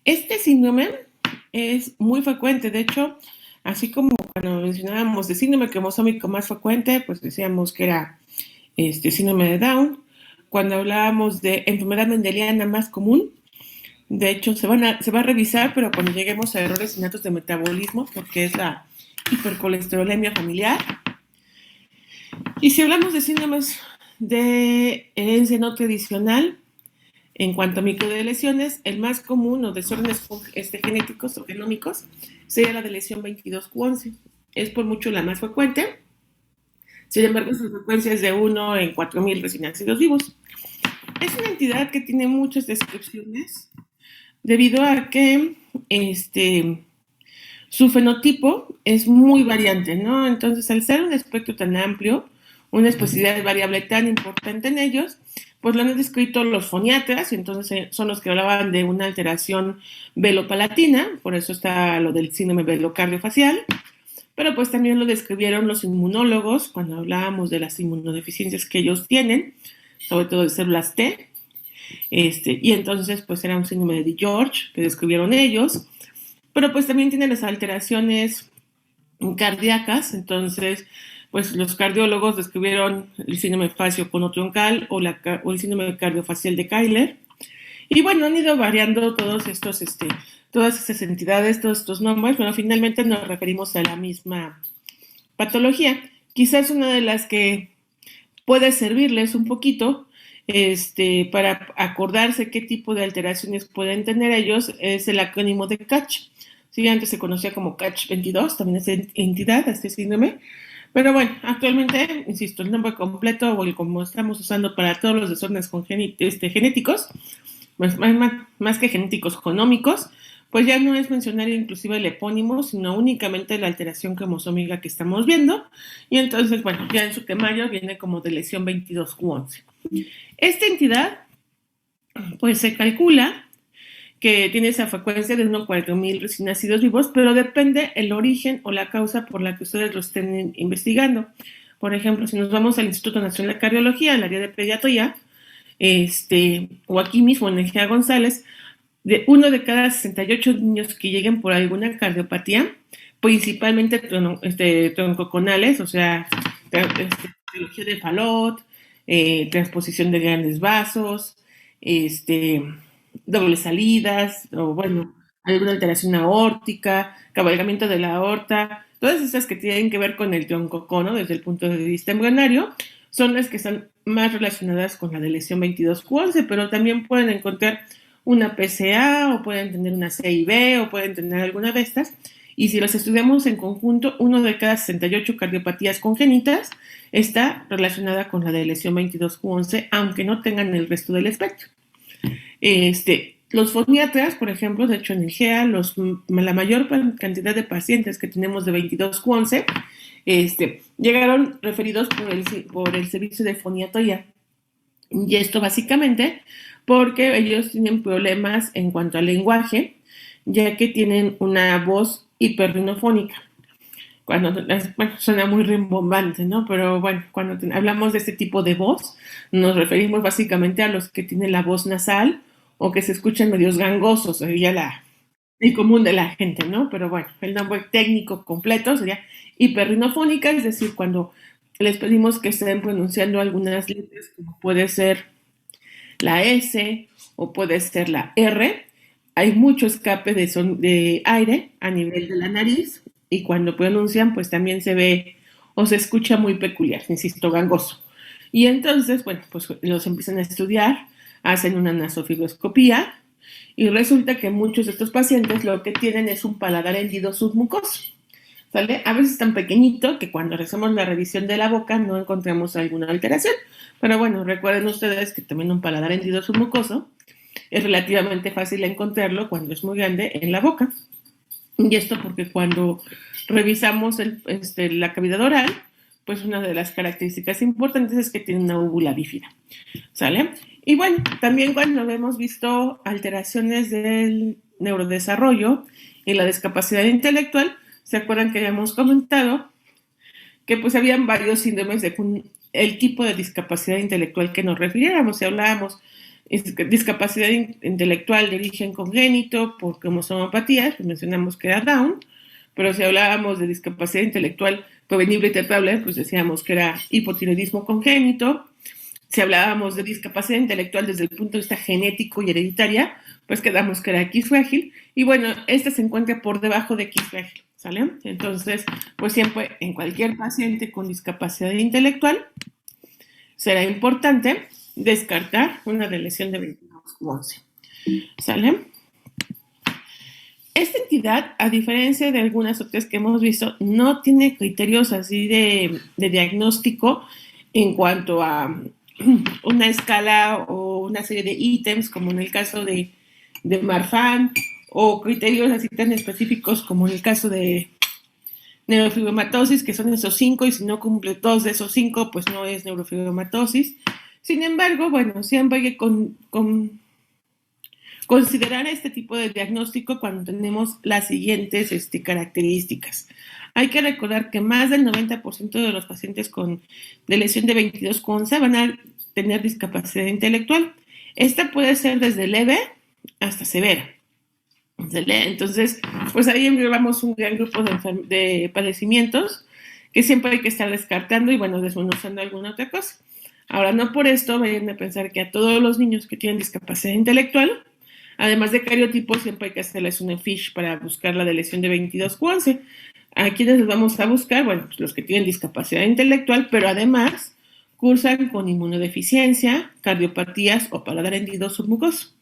Este síndrome es muy frecuente, de hecho, así como cuando mencionábamos de síndrome cromosómico más frecuente, pues decíamos que era síndrome de Down. Cuando hablábamos de enfermedad mendeliana más común, de hecho se va a revisar, pero cuando lleguemos a errores innatos de metabolismo, porque es la hipercolesterolemia familiar. Y si hablamos de síndromes de herencia no tradicional, en cuanto a microdeleciones, el más común o desórdenes genéticos o genómicos sería la de lesión 22q11. Es por mucho la más frecuente. Sin embargo, su frecuencia es de 1 en 4.000 recién nacidos vivos. Es una entidad que tiene muchas descripciones debido a que su fenotipo es muy variante, ¿no? Entonces, al ser un espectro tan amplio, una especificidad variable tan importante en ellos, pues lo han descrito los foniatras, y entonces son los que hablaban de una alteración velopalatina, por eso está lo del síndrome velocardiofacial, pero pues también lo describieron los inmunólogos cuando hablábamos de las inmunodeficiencias que ellos tienen, sobre todo de células T, y entonces pues era un síndrome de George que describieron ellos, pero pues también tiene las alteraciones cardíacas, entonces pues los cardiólogos describieron el síndrome facio-conotroncal o el síndrome cardiofacial de Kayler. Y bueno, han ido variando todas estas entidades, todos estos nombres, pero finalmente nos referimos a la misma patología. Quizás una de las que puede servirles un poquito para acordarse qué tipo de alteraciones pueden tener ellos es el acrónimo de CACH. Sí, antes se conocía como CACH22, también es entidad, este síndrome. Pero bueno, actualmente, insisto, el nombre completo o el como estamos usando para todos los desórdenes genéticos, pues más que genéticos genómicos, pues ya no es mencionar inclusive el epónimo, sino únicamente la alteración cromosómica que estamos viendo. Y entonces, bueno, ya en su temario viene como de lesión 22q11. Esta entidad, pues se calcula que tiene esa frecuencia de 1 a 4.000 recién nacidos vivos, pero depende el origen o la causa por la que ustedes lo estén investigando. Por ejemplo, si nos vamos al Instituto Nacional de Cardiología, al área de pediatría, o aquí mismo en el GEA González, de uno de cada 68 niños que lleguen por alguna cardiopatía, principalmente troncoconales, o sea, patología de Fallot, transposición de grandes vasos, dobles salidas, o bueno, alguna alteración aórtica, cabalgamiento de la aorta, todas esas que tienen que ver con el troncocono desde el punto de vista embrionario, son las que están más relacionadas con la de lesión 22q11, pero también pueden encontrar una PCA o pueden tener una CIB o pueden tener alguna de estas. Y si las estudiamos en conjunto, uno de cada 68 cardiopatías congénitas está relacionada con la de lesión 22q11, aunque no tengan el resto del espectro. Los foniatras, por ejemplo, de hecho en el GEA, la mayor cantidad de pacientes que tenemos de 22q11 llegaron referidos por el servicio de foniatría. Y esto básicamente porque ellos tienen problemas en cuanto al lenguaje, ya que tienen una voz hiperrinofónica. Bueno, suena muy rimbombante, ¿no? Pero bueno, cuando hablamos de este tipo de voz, nos referimos básicamente a los que tienen la voz nasal o que se escuchan medios gangosos, sería el común de la gente, ¿no? Pero bueno, el nombre técnico completo sería hiperrinofónica, es decir, cuando les pedimos que estén pronunciando algunas letras, como puede ser la S o puede ser la R, hay mucho escape de aire a nivel de la nariz y cuando pronuncian pues también se ve o se escucha muy peculiar, insisto, gangoso. Y entonces, bueno, pues los empiezan a estudiar, hacen una nasofibroscopía y resulta que muchos de estos pacientes lo que tienen es un paladar hendido submucoso. ¿Sale? A veces tan pequeñito que cuando hacemos la revisión de la boca no encontramos alguna alteración. Pero bueno, recuerden ustedes que también un paladar hendido submucoso es relativamente fácil encontrarlo cuando es muy grande en la boca. Y esto porque cuando revisamos la cavidad oral, pues una de las características importantes es que tiene una úvula bífida. ¿Sale? Y bueno, también cuando hemos visto alteraciones del neurodesarrollo y la discapacidad intelectual, ¿se acuerdan que habíamos comentado que pues habían varios síndromes de el tipo de discapacidad intelectual que nos refiriéramos? Si hablábamos discapacidad intelectual de origen congénito por cromosomopatías, pues mencionamos que era Down, pero si hablábamos de discapacidad intelectual prevenible y tratable, pues decíamos que era hipotiroidismo congénito. Si hablábamos de discapacidad intelectual desde el punto de vista genético y hereditaria, pues quedamos que era X frágil. Y bueno, esta se encuentra por debajo de X frágil, ¿sale? Entonces, pues siempre en cualquier paciente con discapacidad intelectual será importante descartar una de lesión de 22-11, ¿sale? Esta entidad, a diferencia de algunas otras que hemos visto, no tiene criterios así de diagnóstico en cuanto a una escala o una serie de ítems, como en el caso de Marfan, o criterios así tan específicos como en el caso de neurofibromatosis, que son esos 5, y si no cumple 2 de esos 5, pues no es neurofibromatosis. Sin embargo, bueno, siempre hay que considerar este tipo de diagnóstico cuando tenemos las siguientes características. Hay que recordar que más del 90% de los pacientes de lesión de 22-11 van a tener discapacidad intelectual. Esta puede ser desde leve hasta severa. Entonces, pues ahí englobamos un gran grupo de padecimientos que siempre hay que estar descartando y, bueno, desmenuzando alguna otra cosa. Ahora, no por esto vayan a pensar que a todos los niños que tienen discapacidad intelectual, además de cariotipos, siempre hay que hacerles una FISH para buscar la de lesión de 22-11. ¿A quiénes les vamos a buscar? Bueno, pues los que tienen discapacidad intelectual, pero además cursan con inmunodeficiencia, cardiopatías o paladar hendido submucoso,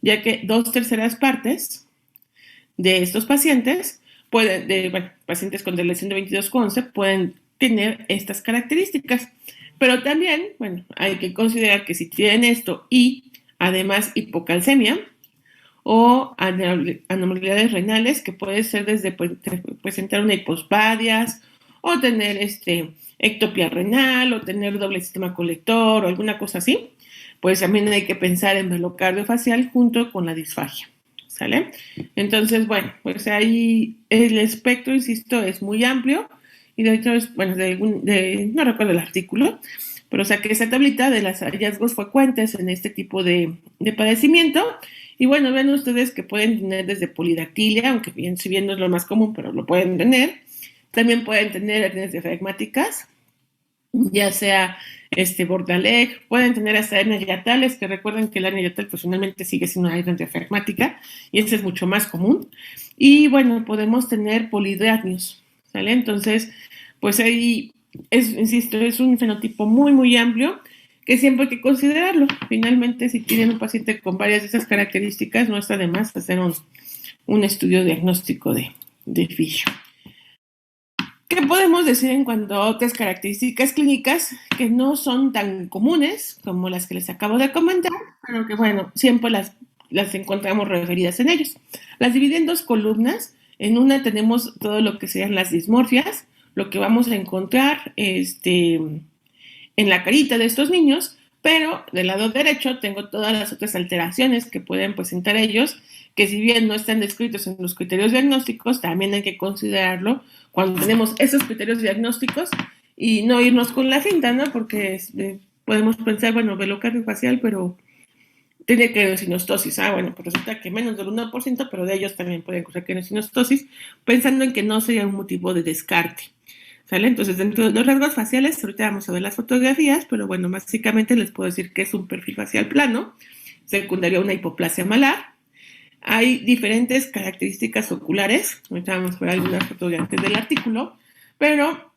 ya que 2/3 partes de estos pacientes pacientes con lesión de 22-11 pueden tener estas características. Pero también, bueno, hay que considerar que si tienen esto y además hipocalcemia o anormalidades renales, que puede ser desde presentar una hipospadias o tener ectopia renal o tener doble sistema colector o alguna cosa así, pues también hay que pensar en velocardio facial junto con la disfagia, ¿sale? Entonces, bueno, pues ahí el espectro, insisto, es muy amplio y de hecho, bueno, no recuerdo el artículo, pero saqué esa tablita de los hallazgos frecuentes en este tipo de padecimiento. Y bueno, ven ustedes que pueden tener desde polidactilia, aunque si bien no es lo más común, pero lo pueden tener. También pueden tener hernias diafragmáticas, ya sea Bordaleg, pueden tener hasta hernias hiatales, que recuerden que la hernia hiatal personalmente sigue siendo una hernia diafragmática, y esa es mucho más común. Y bueno, podemos tener polidratnios, ¿sale? Entonces, pues ahí, insisto, es un fenotipo muy, muy amplio, que siempre hay que considerarlo. Finalmente, si tienen un paciente con varias de esas características, no está de más hacer un estudio diagnóstico de FISH. ¿Qué podemos decir en cuanto a otras características clínicas que no son tan comunes como las que les acabo de comentar, pero que, bueno, siempre las encontramos referidas en ellos? Las dividí en dos columnas. En una tenemos todo lo que sean las dismorfias, lo que vamos a encontrar en la carita de estos niños, pero del lado derecho tengo todas las otras alteraciones que pueden presentar ellos, que si bien no están descritos en los criterios diagnósticos, también hay que considerarlo cuando tenemos esos criterios diagnósticos y no irnos con la finta, ¿no? Porque podemos pensar, bueno, velocardio facial, pero tiene querosinostosis. Bueno, pues resulta que menos del 1%, pero de ellos también pueden causar querosinostosis, pensando en que no sería un motivo de descarte, ¿sale? Entonces, dentro de los rasgos faciales, ahorita vamos a ver las fotografías, pero bueno, básicamente les puedo decir que es un perfil facial plano, secundario a una hipoplasia malar. Hay diferentes características oculares, ahorita vamos a ver algunas fotografías del artículo, pero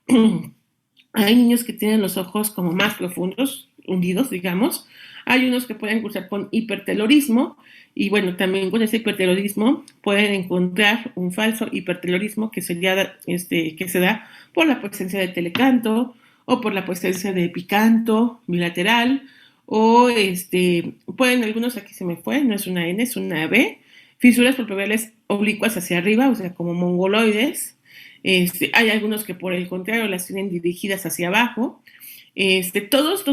hay niños que tienen los ojos como más profundos, hundidos, digamos. Hay unos que pueden cursar con hipertelorismo y, bueno, también con ese hipertelorismo pueden encontrar un falso hipertelorismo que sería que se da por la presencia de telecanto o por la presencia de epicanto bilateral o pueden algunos, aquí se me fue, no es una N, es una B, fisuras palpebrales oblicuas hacia arriba, o sea, como mongoloides. Hay algunos que por el contrario las tienen dirigidas hacia abajo. Todos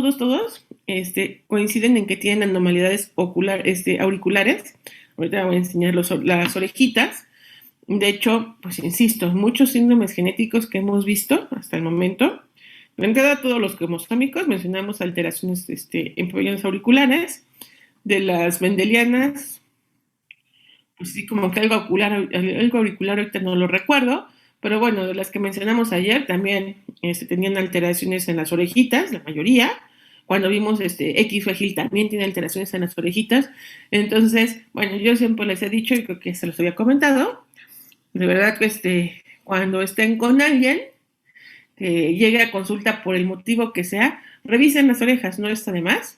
coinciden en que tienen anormalidades auriculares. Ahorita voy a enseñar las orejitas. De hecho, pues insisto, muchos síndromes genéticos que hemos visto hasta el momento. De entrada, todos los cromosómicos, mencionamos alteraciones en pabellones auriculares. De las mendelianas, pues sí, como que algo auricular ahorita no lo recuerdo, pero bueno, de las que mencionamos ayer también tenían alteraciones en las orejitas, la mayoría. Cuando vimos X frágil también tiene alteraciones en las orejitas. Entonces, bueno, yo siempre les he dicho y creo que se los había comentado, de verdad que cuando estén con alguien que llegue a consulta por el motivo que sea, revisen las orejas, no está de más.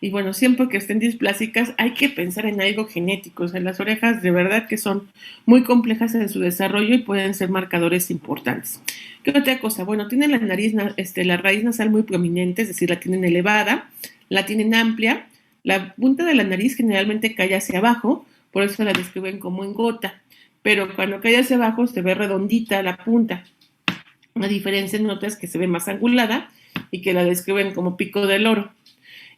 Y bueno, siempre que estén displásicas hay que pensar en algo genético. O sea, las orejas de verdad que son muy complejas en su desarrollo y pueden ser marcadores importantes. ¿Qué otra cosa? Bueno, tienen la nariz, la raíz nasal muy prominente, es decir, la tienen elevada, la tienen amplia. La punta de la nariz generalmente cae hacia abajo, por eso la describen como en gota. Pero cuando cae hacia abajo se ve redondita la punta. Una diferencia en otras que se ve más angulada y que la describen como pico del oro.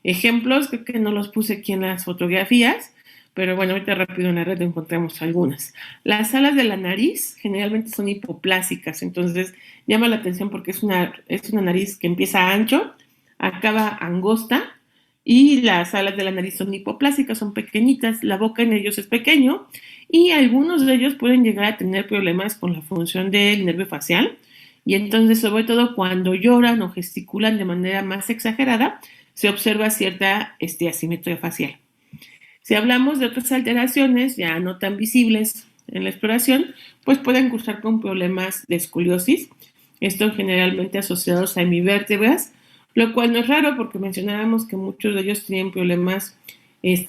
Ejemplos, creo que no los puse aquí en las fotografías, pero bueno, ahorita rápido en la red encontramos algunas. Las alas de la nariz generalmente son hipoplásicas, entonces llama la atención porque es una nariz que empieza ancho, acaba angosta, y las alas de la nariz son hipoplásicas, son pequeñitas, la boca en ellos es pequeño, y algunos de ellos pueden llegar a tener problemas con la función del nervio facial, y entonces sobre todo cuando lloran o gesticulan de manera más exagerada, se observa cierta asimetría facial. Si hablamos de otras alteraciones ya no tan visibles en la exploración, pues pueden cursar con problemas de escoliosis, esto generalmente asociados a hemivértebras, lo cual no es raro porque mencionábamos que muchos de ellos tienen problemas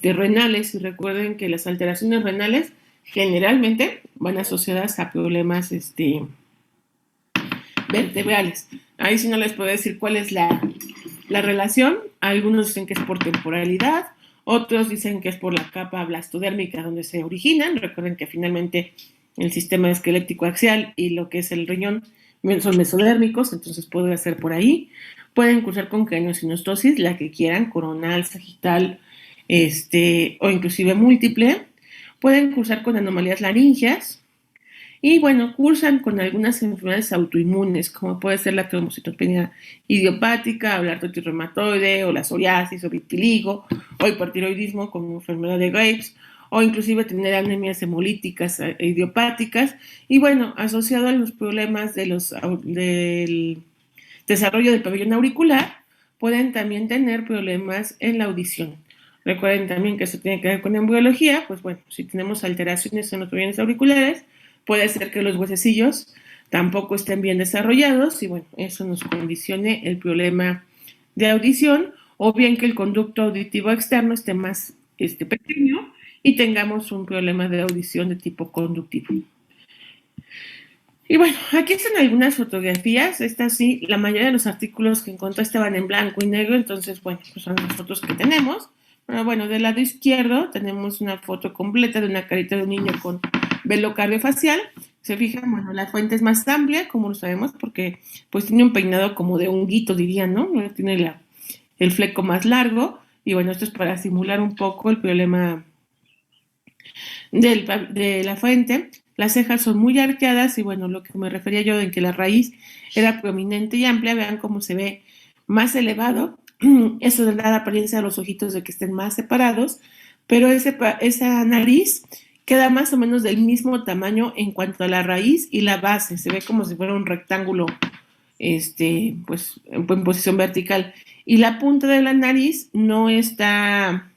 renales, y recuerden que las alteraciones renales generalmente van asociadas a problemas vertebrales. Ahí sí no les puedo decir cuál es la relación. Algunos dicen que es por temporalidad, otros dicen que es por la capa blastodérmica donde se originan. Recuerden que finalmente el sistema esquelético axial y lo que es el riñón son mesodérmicos, entonces puede ser por ahí. Pueden cursar con craniosinostosis, la que quieran, coronal, sagital, o inclusive múltiple. Pueden cursar con anomalías laringeas, y bueno, cursan con algunas enfermedades autoinmunes, como puede ser la trombocitopenia idiopática, o la artritis reumatoide, o la psoriasis, o vitiligo, o hipertiroidismo como enfermedad de Graves, o inclusive tener anemias hemolíticas idiopáticas, y bueno, asociado a los problemas del desarrollo del pabellón auricular, pueden también tener problemas en la audición. Recuerden también que eso tiene que ver con embriología, pues bueno, si tenemos alteraciones en los pabellones auriculares, puede ser que los huesecillos tampoco estén bien desarrollados y bueno, eso nos condicione el problema de audición, o bien que el conducto auditivo externo esté más pequeño y tengamos un problema de audición de tipo conductivo. Y bueno, aquí están algunas fotografías. Estas sí, la mayoría de los artículos que encontré estaban en blanco y negro, entonces bueno, pues son las fotos que tenemos. Pero bueno, del lado izquierdo tenemos una foto completa de una carita de un niño con velo cardiofacial. Se fijan, bueno, la fuente es más amplia, como lo sabemos, porque pues tiene un peinado como de honguito, dirían, ¿no? Tiene el fleco más largo, y bueno, esto es para simular un poco el problema de la frente. Las cejas son muy arqueadas y bueno, lo que me refería yo en que la raíz era prominente y amplia, vean cómo se ve más elevado. Eso da la apariencia a los ojitos de que estén más separados, pero esa nariz queda más o menos del mismo tamaño en cuanto a la raíz y la base. Se ve como si fuera un rectángulo, pues en posición vertical. Y la punta de la nariz no está,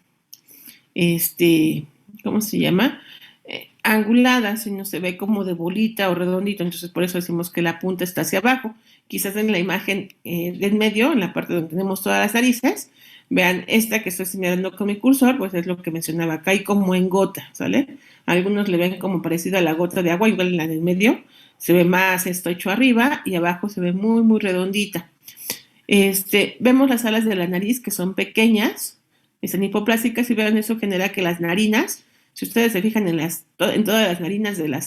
¿cómo se llama? Angulada, sino se ve como de bolita o redondito, entonces por eso decimos que la punta está hacia abajo. Quizás en la imagen de en medio, en la parte donde tenemos todas las narices, vean esta que estoy señalando con mi cursor, pues es lo que mencionaba, acá hay como en gota, ¿sale? Algunos le ven como parecida a la gota de agua, igual en la del medio se ve más estrecho arriba y abajo se ve muy, muy redondita. Vemos las alas de la nariz que son pequeñas, están hipoplásicas, y vean, eso genera que las narinas, si ustedes se fijan en todas las narinas de las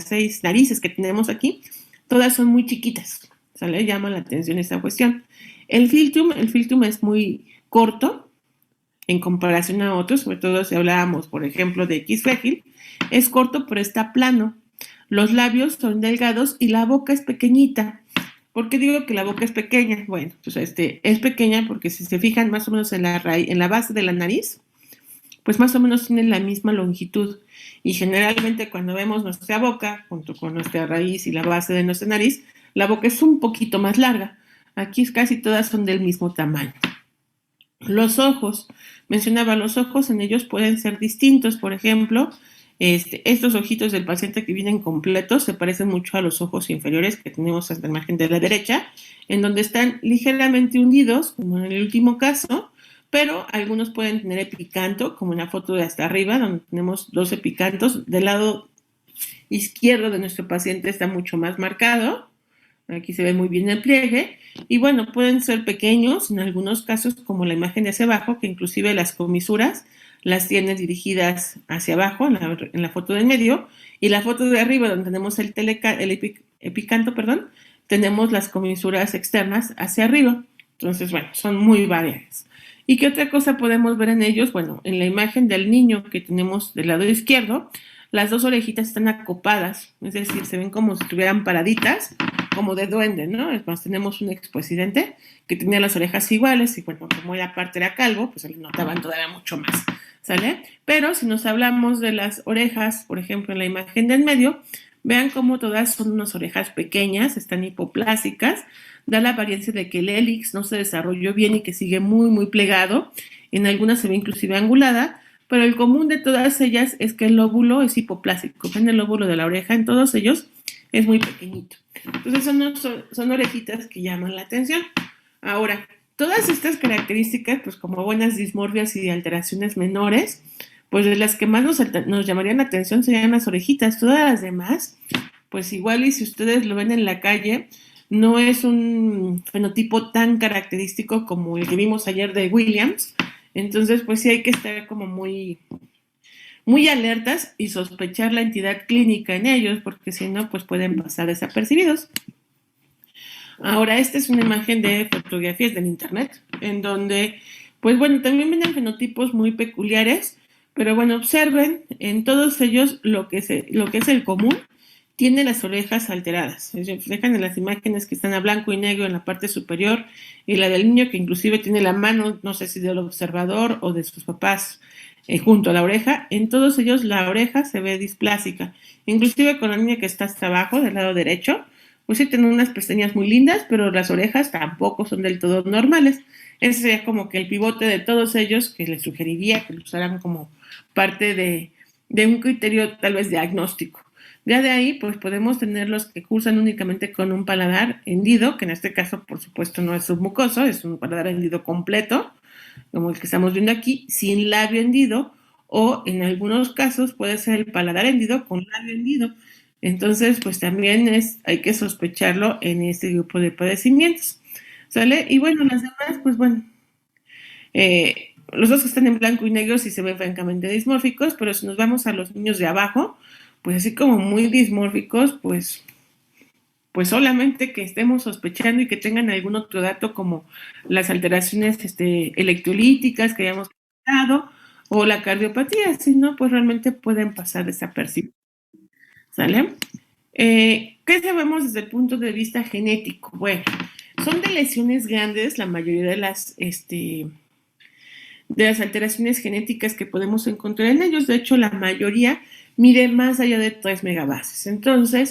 seis narices que tenemos aquí, todas son muy chiquitas, ¿sale? Llama la atención esta cuestión. El filtrum es muy corto en comparación a otros, sobre todo si hablábamos, por ejemplo, de X frágil, es corto pero está plano. Los labios son delgados y la boca es pequeñita. ¿Por qué digo que la boca es pequeña? Bueno, pues es pequeña porque si se fijan más o menos en la base de la nariz, pues más o menos tienen la misma longitud. Y generalmente cuando vemos nuestra boca, junto con nuestra raíz y la base de nuestra nariz, la boca es un poquito más larga. Aquí casi todas son del mismo tamaño. Los ojos, mencionaba los ojos, en ellos pueden ser distintos. Por ejemplo, estos ojitos del paciente que vienen completos se parecen mucho a los ojos inferiores que tenemos hasta la imagen de la derecha, en donde están ligeramente hundidos, como en el último caso, pero algunos pueden tener epicanto, como en la foto de hasta arriba, donde tenemos dos epicantos. Del lado izquierdo de nuestro paciente está mucho más marcado. Aquí se ve muy bien el pliegue. Y bueno, pueden ser pequeños en algunos casos, como la imagen de hacia abajo, que inclusive las comisuras las tiene dirigidas hacia abajo en la foto de en medio. Y la foto de arriba, donde tenemos el epicanto, perdón, tenemos las comisuras externas hacia arriba. Entonces, bueno, son muy variadas. ¿Y qué otra cosa podemos ver en ellos? Bueno, en la imagen del niño que tenemos del lado izquierdo, las dos orejitas están acopadas, es decir, se ven como si estuvieran paraditas, como de duende, ¿no? Es más, tenemos un expresidente que tenía las orejas iguales y bueno, como era parte era calvo, pues se le notaban todavía mucho más, ¿sale? Pero si nos hablamos de las orejas, por ejemplo, en la imagen del medio, vean cómo todas son unas orejas pequeñas, están hipoplásicas, da la apariencia de que el hélix no se desarrolló bien y que sigue muy, muy plegado, en algunas se ve inclusive angulada, pero el común de todas ellas es que el lóbulo es hipoplásico. Ven el lóbulo de la oreja, en todos ellos es muy pequeñito. Entonces son orejitas que llaman la atención. Ahora, todas estas características, pues como buenas dismorfias y alteraciones menores, pues de las que más nos llamarían la atención serían las orejitas. Todas las demás, pues igual y si ustedes lo ven en la calle, no es un fenotipo tan característico como el que vimos ayer de Williams. Entonces, pues sí hay que estar como muy, muy alertas y sospechar la entidad clínica en ellos, porque si no, pues pueden pasar desapercibidos. Ahora, esta es una imagen de fotografías del internet, en donde, pues bueno, también vienen fenotipos muy peculiares, pero bueno, observen en todos ellos lo que es el común. Tiene las orejas alteradas. Se reflejan en las imágenes que están a blanco y negro en la parte superior y la del niño que inclusive tiene la mano, no sé si del observador o de sus papás, junto a la oreja. En todos ellos la oreja se ve displásica. Inclusive con la niña que está hasta abajo, del lado derecho, pues sí tienen unas pestañas muy lindas, pero las orejas tampoco son del todo normales. Ese sería como que el pivote de todos ellos que les sugeriría que lo usaran como parte de un criterio tal vez diagnóstico. Ya de ahí, pues podemos tener los que cursan únicamente con un paladar hendido, que en este caso, por supuesto, no es submucoso, es un paladar hendido completo, como el que estamos viendo aquí, sin labio hendido, o en algunos casos puede ser el paladar hendido con labio hendido. Entonces, pues también hay que sospecharlo en este grupo de padecimientos. ¿Sale? Y bueno, las demás, pues bueno, los dos que están en blanco y negro sí se ven francamente dismórficos, pero si nos vamos a los niños de abajo, pues así como muy dismórficos, pues solamente que estemos sospechando y que tengan algún otro dato como las alteraciones electrolíticas que hayamos dado o la cardiopatía, si no, pues realmente pueden pasar desapercibidos. ¿Sale? ¿Qué sabemos desde el punto de vista genético? Bueno, son de lesiones grandes la mayoría de las alteraciones genéticas que podemos encontrar en ellos. De hecho, la mayoría mide más allá de 3 megabases. Entonces,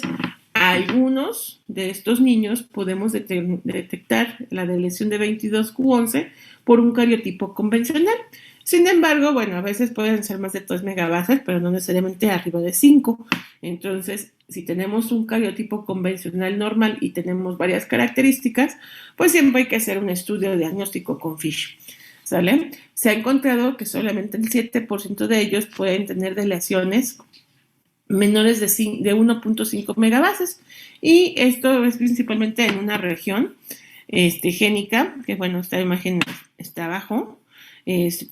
a algunos de estos niños podemos detectar la lesión de 22q11 por un cariotipo convencional. Sin embargo, bueno, a veces pueden ser más de 3 megabases, pero no necesariamente arriba de 5. Entonces, si tenemos un cariotipo convencional normal y tenemos varias características, pues siempre hay que hacer un estudio diagnóstico con FISH. ¿Sale? Se ha encontrado que solamente el 7% de ellos pueden tener deleciones menores de 1.5 megabases. Y esto es principalmente en una región génica, que bueno, esta imagen está abajo.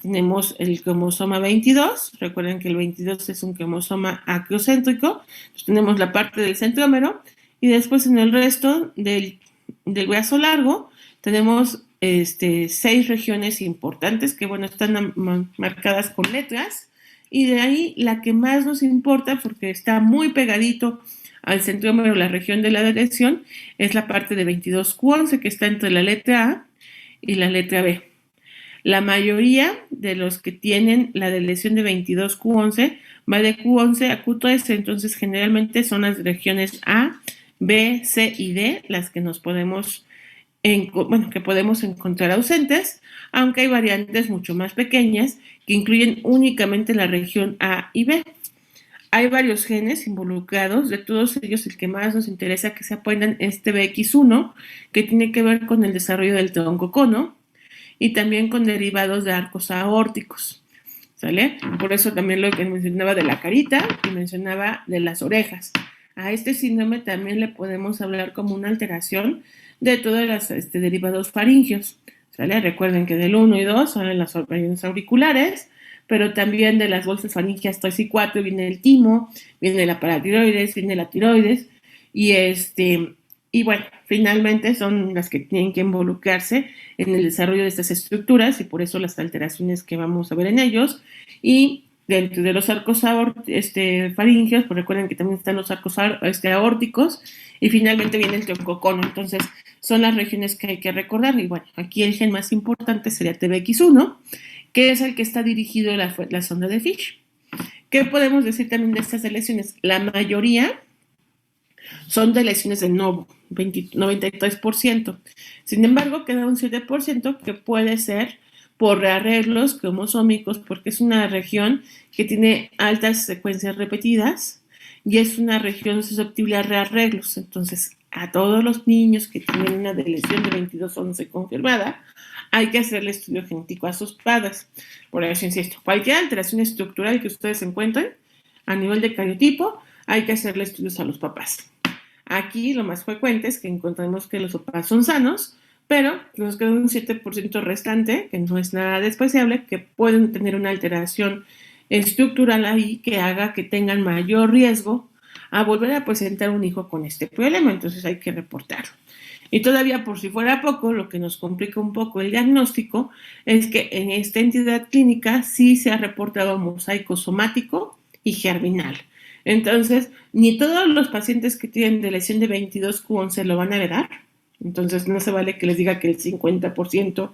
Tenemos el cromosoma 22, recuerden que el 22 es un cromosoma acrocéntrico, entonces tenemos la parte del centrómero y después en el resto del brazo largo tenemos 6 regiones importantes que bueno, están marcadas con letras y de ahí la que más nos importa porque está muy pegadito al centrómero, la región de la lesión, es la parte de 22q11 que está entre la letra A y la letra B. La mayoría de los que tienen la deleción de 22q11 va de Q11 a Q13, entonces generalmente son las regiones A, B, C y D las que nos podemos que podemos encontrar ausentes, aunque hay variantes mucho más pequeñas que incluyen únicamente la región A y B. Hay varios genes involucrados, de todos ellos el que más nos interesa que se aprendan es TBX1, que tiene que ver con el desarrollo del troncocono y también con derivados de arcos aórticos, ¿sale? Por eso también lo que mencionaba de la carita y mencionaba de las orejas. A este síndrome también le podemos hablar como una alteración de todos los derivados faringios, ¿sale? Recuerden que del 1 y 2 son las regiones auriculares, pero también de las bolsas faringias 3 y 4 viene el timo, viene la paratiroides, viene la tiroides, y bueno, finalmente son las que tienen que involucrarse en el desarrollo de estas estructuras y por eso las alteraciones que vamos a ver en ellos. Y dentro de los arcos faringios, pues recuerden que también están los arcos aórticos y finalmente viene el troncocono. Entonces, son las regiones que hay que recordar. Y bueno, aquí el gen más importante sería TBX1, que es el que está dirigido a la sonda de Fish. ¿Qué podemos decir también de estas lesiones? La mayoría son de lesiones de novo, 93%. Sin embargo, queda un 7% que puede ser por rearreglos cromosómicos, porque es una región que tiene altas secuencias repetidas y es una región susceptible a rearreglos. Entonces, a todos los niños que tienen una lesión de 2211 confirmada, hay que hacerle estudio genético a sus padres. Por eso insisto, cualquier alteración estructural que ustedes encuentren a nivel de cariotipo, hay que hacerle estudios a los papás. Aquí lo más frecuente es que encontremos que los papás son sanos, pero nos queda un 7% restante, que no es nada despreciable, que pueden tener una alteración estructural ahí que haga que tengan mayor riesgo a volver a presentar un hijo con este problema, entonces hay que reportarlo. Y todavía, por si fuera poco, lo que nos complica un poco el diagnóstico es que en esta entidad clínica sí se ha reportado mosaico somático y germinal. Entonces, ni todos los pacientes que tienen de lesión de 22q11 lo van a heredar. Entonces, no se vale que les diga que el 50%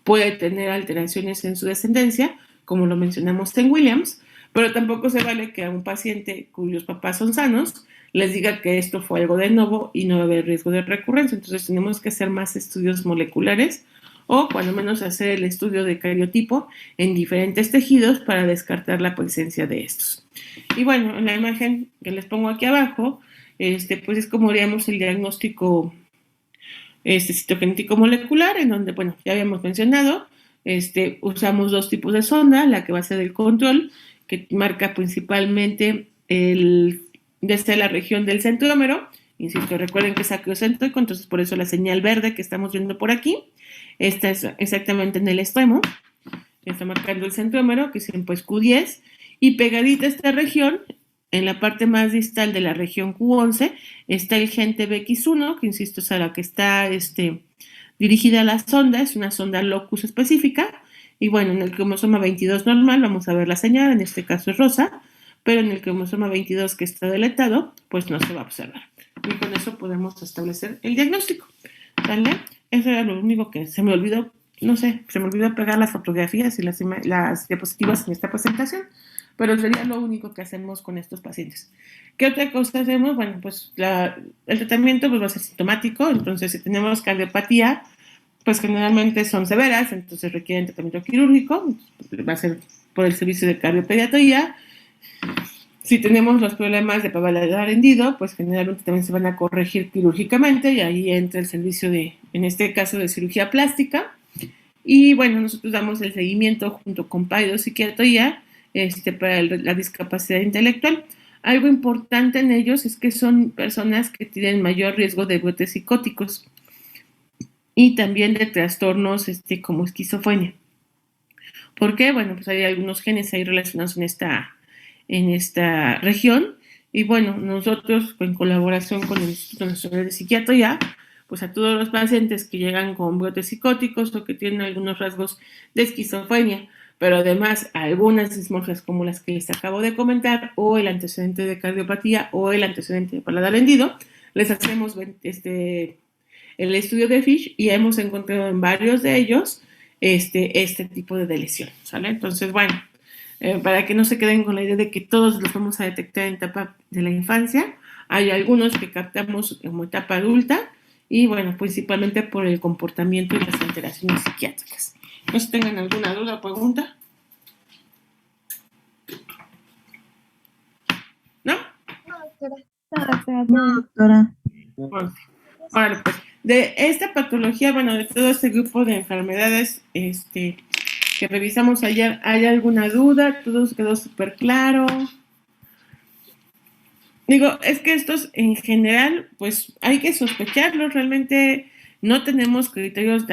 puede tener alteraciones en su descendencia, como lo mencionamos en Williams, pero tampoco se vale que a un paciente cuyos papás son sanos les diga que esto fue algo de nuevo y no va a haber riesgo de recurrencia. Entonces tenemos que hacer más estudios moleculares o cuando menos hacer el estudio de cariotipo en diferentes tejidos para descartar la presencia de estos. Y bueno, en la imagen que les pongo aquí abajo, pues es como haríamos el diagnóstico citogenético molecular, en donde, bueno, ya habíamos mencionado, usamos dos tipos de sonda, la que va a ser el control, que marca principalmente desde la región del centrómero, insisto, recuerden que es acrocéntrico, entonces por eso la señal verde que estamos viendo por aquí, esta es exactamente en el extremo, está marcando el centrómero, que siempre es Q10, y pegadita a esta región, en la parte más distal de la región Q11, está el gen TBX1, que insisto es a la que está dirigida a la sonda, es una sonda locus específica, y bueno, en el cromosoma 22 normal vamos a ver la señal, en este caso es rosa, pero en el cromosoma 22 que está deletado, pues no se va a observar. Y con eso podemos establecer el diagnóstico, ¿vale? Eso era lo único que se me olvidó, no sé, se me olvidó pegar las fotografías y las diapositivas en esta presentación, pero sería lo único que hacemos con estos pacientes. ¿Qué otra cosa hacemos? Bueno, pues el tratamiento pues, va a ser sintomático, entonces si tenemos cardiopatía, pues generalmente son severas, entonces requieren tratamiento quirúrgico, va a ser por el servicio de cardiopediatría. Si tenemos los problemas de paladar hendido, pues generalmente también se van a corregir quirúrgicamente y ahí entra el servicio en este caso, de cirugía plástica. Y bueno, nosotros damos el seguimiento junto con psiquiatría para la discapacidad intelectual. Algo importante en ellos es que son personas que tienen mayor riesgo de brotes psicóticos y también de trastornos como esquizofrenia. ¿Por qué? Bueno, pues hay algunos genes ahí relacionados en esta región y bueno, nosotros en colaboración con el Instituto Nacional de Psiquiatría, pues a todos los pacientes que llegan con brotes psicóticos o que tienen algunos rasgos de esquizofrenia, pero además algunas dismorfias como las que les acabo de comentar o el antecedente de cardiopatía o el antecedente de paladar hendido, les hacemos el estudio de Fish y hemos encontrado en varios de ellos este tipo de lesión, ¿sale? Entonces, bueno, para que no se queden con la idea de que todos los vamos a detectar en etapa de la infancia, hay algunos que captamos como etapa adulta y, bueno, principalmente por el comportamiento y las alteraciones psiquiátricas. No sé si tengan alguna duda o pregunta. ¿No? No, doctora. Bueno, órale, pues, de esta patología, bueno, de todo este grupo de enfermedades que revisamos ayer, ¿hay alguna duda? ¿Todo quedó súper claro? Digo, es que estos en general, pues hay que sospecharlos, realmente no tenemos criterios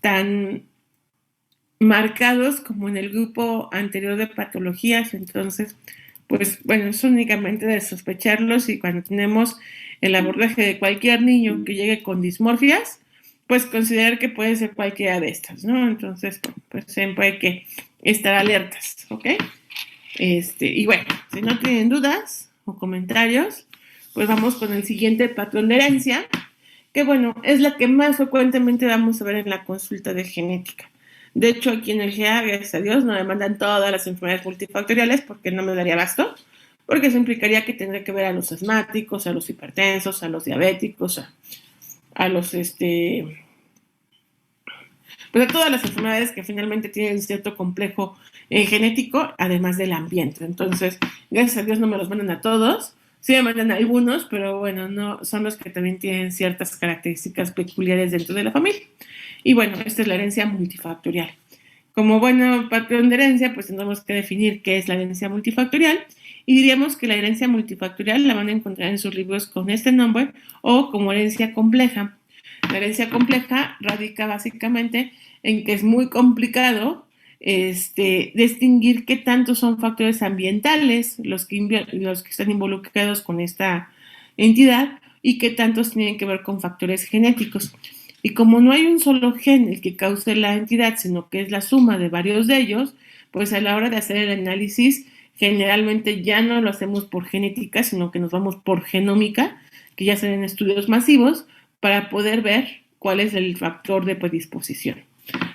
tan marcados como en el grupo anterior de patologías, entonces, pues bueno, es únicamente de sospecharlos y cuando tenemos el abordaje de cualquier niño que llegue con dismorfias, pues considerar que puede ser cualquiera de estas, ¿no? Entonces, pues siempre hay que estar alertas, ¿ok? Y bueno, si no tienen dudas o comentarios, pues vamos con el siguiente patrón de herencia, que bueno, es la que más frecuentemente vamos a ver en la consulta de genética. De hecho, aquí en el GEA, gracias a Dios, no me mandan todas las enfermedades multifactoriales porque no me daría abasto, porque eso implicaría que tendría que ver a los asmáticos, a los hipertensos, a los diabéticos, a los, pues a todas las enfermedades que finalmente tienen cierto complejo genético, además del ambiente. Entonces, gracias a Dios no me los mandan a todos, sí me mandan a algunos, pero bueno, no son los que también tienen ciertas características peculiares dentro de la familia. Y bueno, esta es la herencia multifactorial. Como bueno patrón de herencia, pues tenemos que definir qué es la herencia multifactorial y diríamos que la herencia multifactorial la van a encontrar en sus libros con este nombre o como herencia compleja. La herencia compleja radica básicamente en que es muy complicado distinguir qué tantos son factores ambientales los que están involucrados con esta entidad y qué tantos tienen que ver con factores genéticos. Y como no hay un solo gen el que cause la entidad, sino que es la suma de varios de ellos, pues a la hora de hacer el análisis, generalmente ya no lo hacemos por genética, sino que nos vamos por genómica, que ya se ven estudios masivos, para poder ver cuál es el factor de predisposición.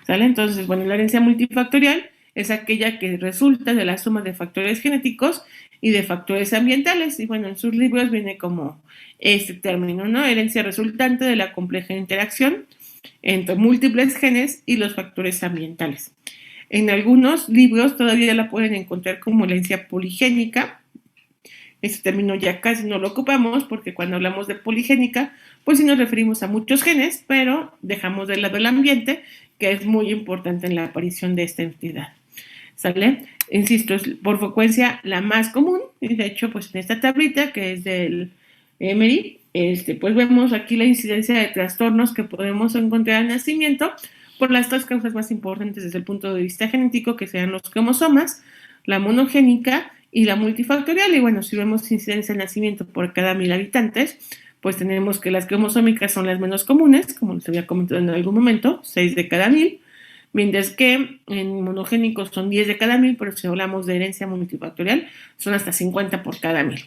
¿Sale? Entonces, bueno, la herencia multifactorial es aquella que resulta de la suma de factores genéticos y de factores ambientales. Y bueno, en sus libros viene como este término, ¿no? Herencia resultante de la compleja interacción entre múltiples genes y los factores ambientales. En algunos libros todavía la pueden encontrar como herencia poligénica. Este término ya casi no lo ocupamos porque cuando hablamos de poligénica, pues sí nos referimos a muchos genes, pero dejamos de lado el ambiente, que es muy importante en la aparición de esta entidad. ¿Sale? Insisto, es por frecuencia la más común, y de hecho, pues en esta tablita que es del Emery, pues vemos aquí la incidencia de trastornos que podemos encontrar al nacimiento por las tres causas más importantes desde el punto de vista genético, que sean los cromosomas, la monogénica y la multifactorial. Y bueno, si vemos incidencia de nacimiento por cada 1000 habitantes, pues tenemos que las cromosómicas son las menos comunes, como les había comentado en algún momento, 6 de cada 1000, mientras que en monogénicos son 10 de cada 1000, pero si hablamos de herencia multifactorial, son hasta 50 por cada 1000.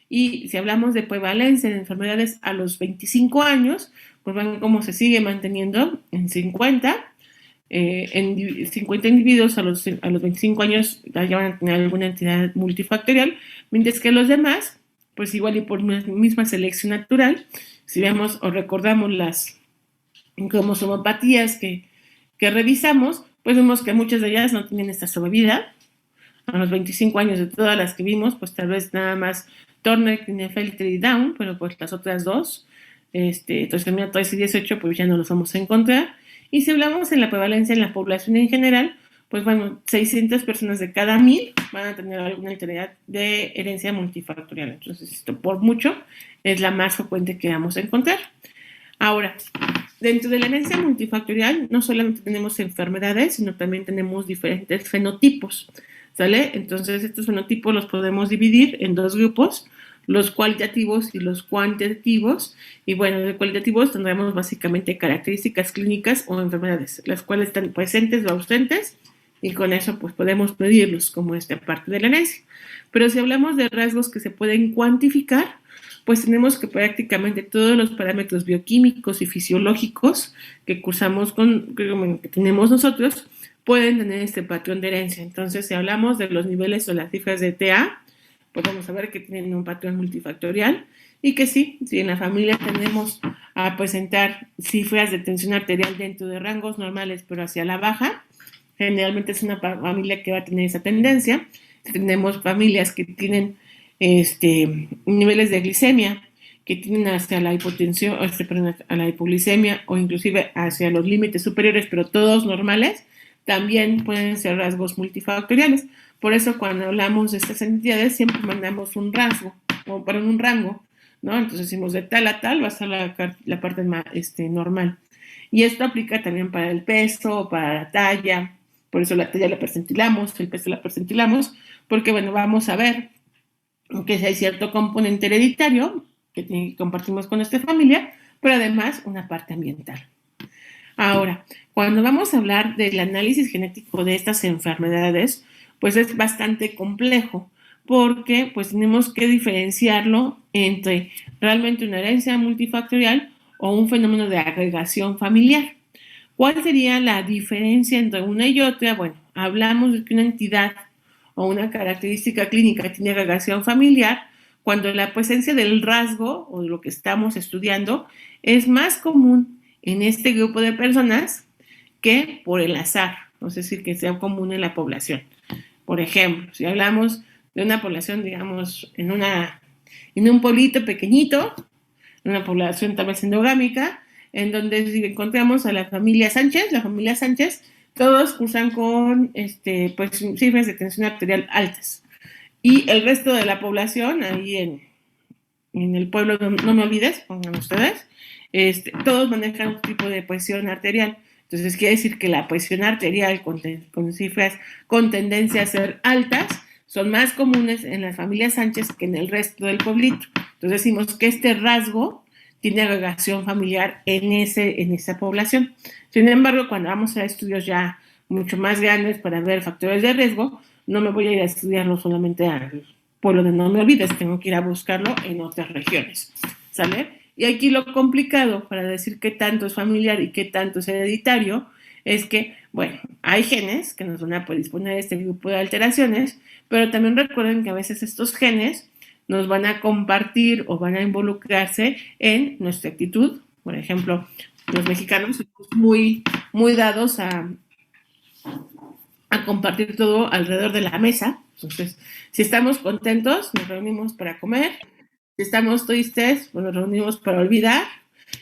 Y si hablamos de prevalencia de enfermedades a los 25 años, pues ven cómo se sigue manteniendo en 50. En 50 individuos a los 25 años ya van a tener alguna entidad multifactorial, mientras que los demás, pues igual y por misma selección natural, si vemos o recordamos las cromosomopatías que revisamos, pues vemos que muchas de ellas no tienen esta sobrevida. A los 25 años de todas las que vimos, pues tal vez nada más Turner, Klinefelter y Down, pero pues las otras dos, trisomía 3 y 18, pues ya no los vamos a encontrar. Y si hablamos en la prevalencia en la población en general, pues bueno, 600 personas de cada 1000 van a tener alguna alteridad de herencia multifactorial. Entonces, esto por mucho es la más frecuente que vamos a encontrar. Ahora, dentro de la herencia multifactorial no solamente tenemos enfermedades, sino también tenemos diferentes fenotipos, ¿sale? Entonces, estos fenotipos los podemos dividir en dos grupos, los cualitativos y los cuantitativos. Y bueno, de cualitativos tendremos básicamente características clínicas o enfermedades, las cuales están presentes o ausentes, y con eso pues podemos medirlos como esta parte de la herencia. Pero si hablamos de rasgos que se pueden cuantificar, pues tenemos que prácticamente todos los parámetros bioquímicos y fisiológicos que cursamos que tenemos nosotros, pueden tener este patrón de herencia. Entonces, si hablamos de los niveles o las cifras de TA, pues vamos a ver que tienen un patrón multifactorial y que sí, si en la familia tenemos a presentar cifras de tensión arterial dentro de rangos normales, pero hacia la baja, generalmente es una familia que va a tener esa tendencia. Tenemos familias que tienen niveles de glicemia que tienen hacia la hipotensión, a la hipoglicemia o inclusive hacia los límites superiores, pero todos normales, también pueden ser rasgos multifactoriales. Por eso cuando hablamos de estas entidades siempre mandamos un rasgo, o para un rango, ¿no? Entonces decimos de tal a tal va a ser la parte normal. Y esto aplica también para el peso, para la talla, por eso la talla la percentilamos, el peso la percentilamos, porque bueno, vamos a ver que si hay cierto componente hereditario que compartimos con nuestra familia, pero además una parte ambiental. Ahora, cuando vamos a hablar del análisis genético de estas enfermedades, pues es bastante complejo, porque pues tenemos que diferenciarlo entre realmente una herencia multifactorial o un fenómeno de agregación familiar. ¿Cuál sería la diferencia entre una y otra? Bueno, hablamos de que una entidad o una característica clínica tiene agregación familiar cuando la presencia del rasgo o de lo que estamos estudiando es más común en este grupo de personas que por el azar, es decir, que sea común en la población. Por ejemplo, si hablamos de una población, digamos, en un pueblito pequeñito, una población tal vez endogámica, en donde si encontramos a la familia Sánchez, todos cursan con pues, cifras de tensión arterial altas. Y el resto de la población, ahí en el pueblo, no me olvides, pongan ustedes, todos manejan un tipo de presión arterial. Entonces quiere decir que la presión arterial con cifras con tendencia a ser altas son más comunes en las familias Sánchez que en el resto del pueblito. Entonces decimos que este rasgo tiene agregación familiar en esa población. Sin embargo, cuando vamos a estudios ya mucho más grandes para ver factores de riesgo, no me voy a ir a estudiarlo solamente al pueblo de No Me Olvides, tengo que ir a buscarlo en otras regiones, ¿sale? Y aquí lo complicado para decir qué tanto es familiar y qué tanto es hereditario es que, bueno, hay genes que nos van a predisponer a este grupo de alteraciones, pero también recuerden que a veces estos genes nos van a compartir o van a involucrarse en nuestra actitud. Por ejemplo, los mexicanos somos muy dados a compartir todo alrededor de la mesa. Entonces, si estamos contentos, nos reunimos para comer. Si estamos tristes, pues nos reunimos para olvidar.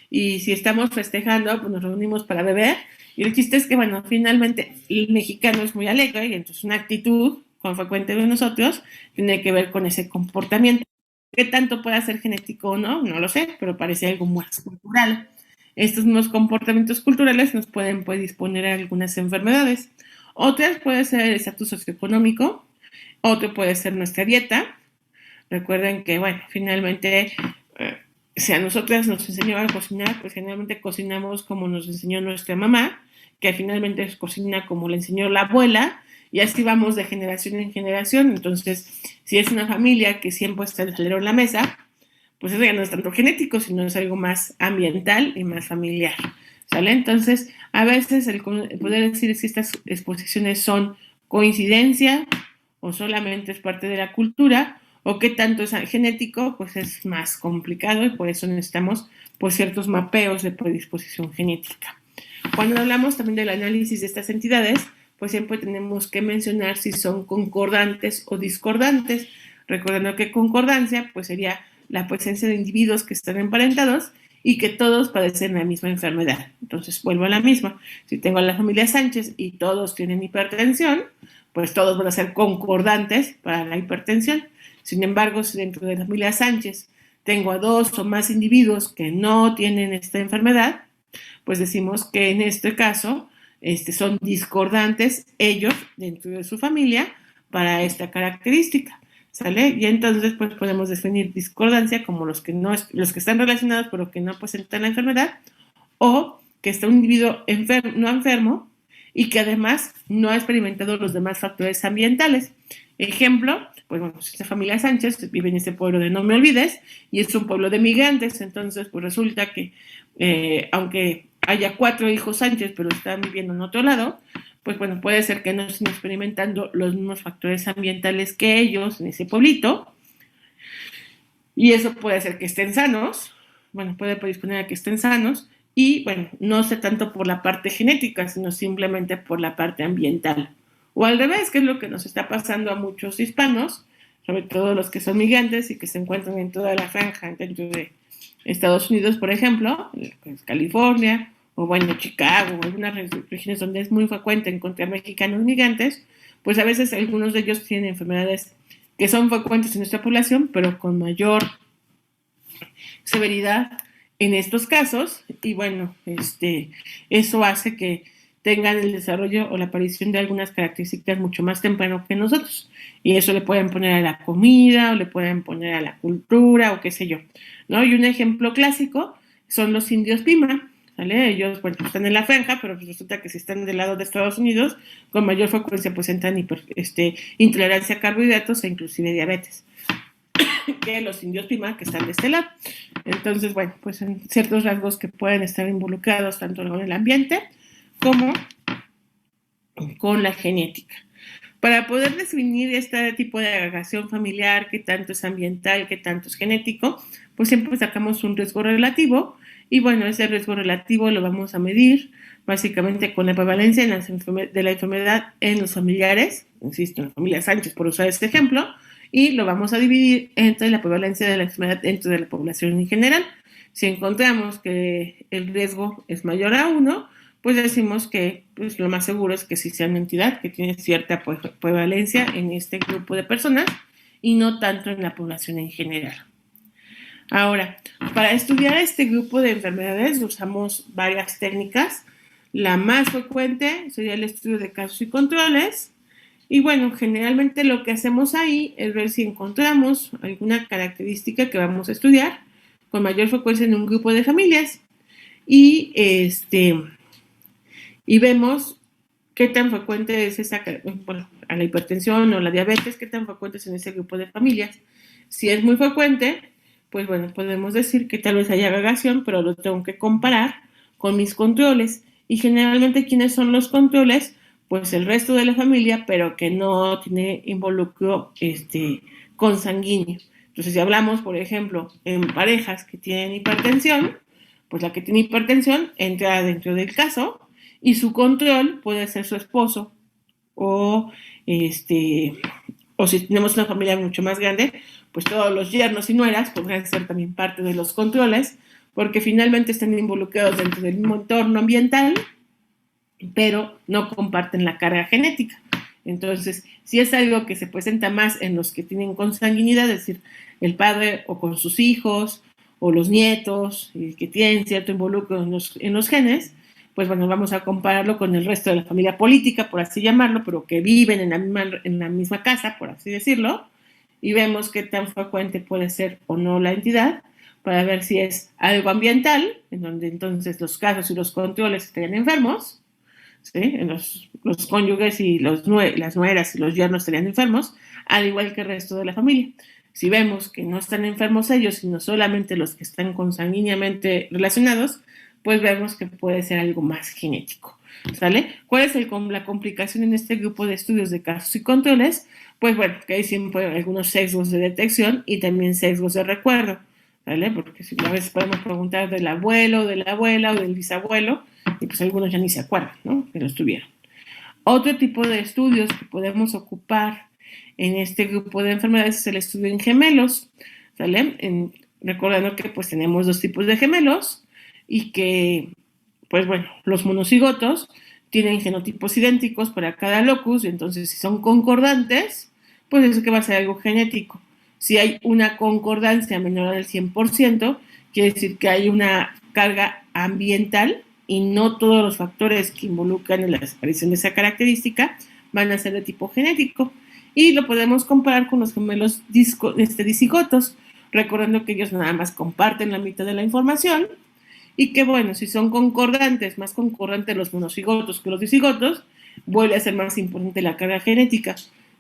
Y si estamos festejando, pues nos reunimos para beber. Y el chiste es que, bueno, finalmente el mexicano es muy alegre y entonces una actitud con frecuente de nosotros tiene que ver con ese comportamiento. ¿Qué tanto puede ser genético o no? No lo sé, pero parece algo más cultural. Estos mismos comportamientos culturales nos pueden predisponer a algunas enfermedades. Otras puede ser el estatus socioeconómico, otro puede ser nuestra dieta. Recuerden que, bueno, finalmente, si a nosotras nos enseñó a cocinar, pues generalmente cocinamos como nos enseñó nuestra mamá, que finalmente cocina como le enseñó la abuela, y así vamos de generación en generación. Entonces, si es una familia que siempre está el salero en la mesa, pues eso ya no es tanto genético, sino es algo más ambiental y más familiar, ¿sale? Entonces, a veces el poder decir si estas exposiciones son coincidencia o solamente es parte de la cultura, o qué tanto es genético, pues es más complicado y por eso necesitamos pues ciertos mapeos de predisposición genética. Cuando hablamos también del análisis de estas entidades, pues siempre tenemos que mencionar si son concordantes o discordantes, recordando que concordancia pues sería la presencia de individuos que están emparentados y que todos padecen la misma enfermedad. Entonces vuelvo a la misma. Si tengo a la familia Sánchez y todos tienen hipertensión, pues todos van a ser concordantes para la hipertensión. Sin embargo, si dentro de la familia Sánchez tengo a 2 o más individuos que no tienen esta enfermedad, pues decimos que en este caso son discordantes ellos dentro de su familia para esta característica, ¿sale? Y entonces pues podemos definir discordancia como los que están relacionados pero que no presentan la enfermedad, o que está un individuo no enfermo y que además no ha experimentado los demás factores ambientales. Ejemplo, pues bueno, esta familia Sánchez vive en ese pueblo de No Me Olvides y es un pueblo de migrantes, entonces pues resulta que aunque haya 4 hijos Sánchez, pero están viviendo en otro lado, pues bueno, puede ser que no estén experimentando los mismos factores ambientales que ellos en ese pueblito, y eso puede ser que estén sanos, bueno, puede predisponer a que estén sanos, y bueno, no sé tanto por la parte genética, sino simplemente por la parte ambiental. O al revés, que es lo que nos está pasando a muchos hispanos, sobre todo los que son migrantes y que se encuentran en toda la franja dentro de Estados Unidos, por ejemplo, pues California, o bueno, Chicago, o algunas regiones donde es muy frecuente encontrar mexicanos migrantes, pues a veces algunos de ellos tienen enfermedades que son frecuentes en nuestra población, pero con mayor severidad en estos casos, y bueno, eso hace que tengan el desarrollo o la aparición de algunas características mucho más temprano que nosotros, y eso le pueden poner a la comida, o le pueden poner a la cultura, o qué sé yo, ¿no? Y un ejemplo clásico son los indios Pima, ¿vale? Ellos, bueno, están en la franja, pero resulta que si están del lado de Estados Unidos, con mayor frecuencia presentan intolerancia a carbohidratos e inclusive diabetes que los indios Pima que están de este lado. Entonces, bueno, pues en ciertos rasgos que pueden estar involucrados tanto con el ambiente como con la genética. Para poder definir este tipo de agregación familiar, qué tanto es ambiental, qué tanto es genético, pues siempre sacamos un riesgo relativo y bueno, ese riesgo relativo lo vamos a medir básicamente con la prevalencia de la enfermedad en los familiares, insisto, en la familia Sánchez por usar este ejemplo, y lo vamos a dividir entre la prevalencia de la enfermedad dentro de la población en general. Si encontramos que el riesgo es mayor a 1, pues decimos que pues, lo más seguro es que sí sea una entidad que tiene cierta prevalencia en este grupo de personas y no tanto en la población en general. Ahora, para estudiar este grupo de enfermedades usamos varias técnicas. La más frecuente sería el estudio de casos y controles. Y bueno, generalmente lo que hacemos ahí es ver si encontramos alguna característica que vamos a estudiar con mayor frecuencia en un grupo de familias. Y y vemos qué tan frecuente es a la hipertensión o la diabetes, qué tan frecuente es en ese grupo de familias. Si es muy frecuente, pues bueno, podemos decir que tal vez haya agregación, pero lo tengo que comparar con mis controles. Y generalmente, ¿quiénes son los controles? Pues el resto de la familia, pero que no tiene involucro consanguíneo. Entonces, si hablamos, por ejemplo, en parejas que tienen hipertensión, pues la que tiene hipertensión entra dentro del caso y su control puede ser su esposo o o si tenemos una familia mucho más grande, pues todos los yernos y nueras podrán ser también parte de los controles, porque finalmente están involucrados dentro del mismo entorno ambiental, pero no comparten la carga genética. Entonces, si es algo que se presenta más en los que tienen consanguinidad, es decir, el padre o con sus hijos o los nietos que tienen cierto involucro en los genes, pues bueno, vamos a compararlo con el resto de la familia política, por así llamarlo, pero que viven en la misma casa, por así decirlo, y vemos qué tan frecuente puede ser o no la entidad, para ver si es algo ambiental, en donde entonces los casos y los controles estarían enfermos, ¿sí? Los cónyuges y las nueras y los yernos estarían enfermos, al igual que el resto de la familia. Si vemos que no están enfermos ellos, sino solamente los que están consanguíneamente relacionados, pues vemos que puede ser algo más genético, ¿sale? ¿Cuál es la complicación en este grupo de estudios de casos y controles? Pues bueno, que hay siempre algunos sesgos de detección y también sesgos de recuerdo, ¿vale? Porque a veces podemos preguntar del abuelo, de la abuela o del bisabuelo, y pues algunos ya ni se acuerdan, ¿no? Que los tuvieron. Otro tipo de estudios que podemos ocupar en este grupo de enfermedades es el estudio en gemelos, ¿sale? Recordando que pues tenemos 2 tipos de gemelos y que, pues bueno, los monocigotos tienen genotipos idénticos para cada locus, y entonces si son concordantes, pues es que va a ser algo genético. Si hay una concordancia menor al 100%, quiere decir que hay una carga ambiental y no todos los factores que involucran en la aparición de esa característica van a ser de tipo genético. Y lo podemos comparar con los gemelos disigotos, recordando que ellos nada más comparten la mitad de la información y que, bueno, si son concordantes, más concordantes los monocigotos que los disigotos, vuelve a ser más importante la carga genética.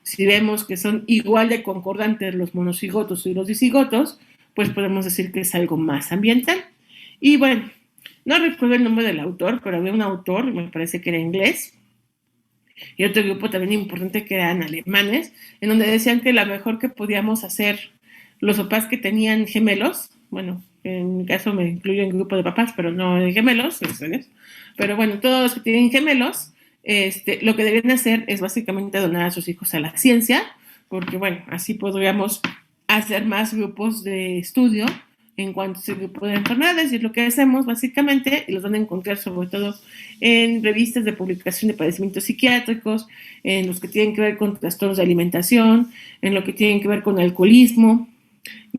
Si vemos que son igual de concordantes los monocigotos y los dicigotos, pues podemos decir que es algo más ambiental. Y bueno, no recuerdo el nombre del autor, pero había un autor, me parece que era inglés, y otro grupo también importante que eran alemanes, en donde decían que la mejor que podíamos hacer los papás que tenían gemelos, bueno, en mi caso me incluyo en grupo de papás, pero no de gemelos, ¿sabes? Pero bueno, todos los que tienen gemelos, lo que deben hacer es básicamente donar a sus hijos a la ciencia, porque bueno, así podríamos hacer más grupos de estudio en cuanto a ese grupo de enfermedades, y es lo que hacemos básicamente, y los van a encontrar sobre todo en revistas de publicación de padecimientos psiquiátricos, en los que tienen que ver con trastornos de alimentación, en lo que tienen que ver con alcoholismo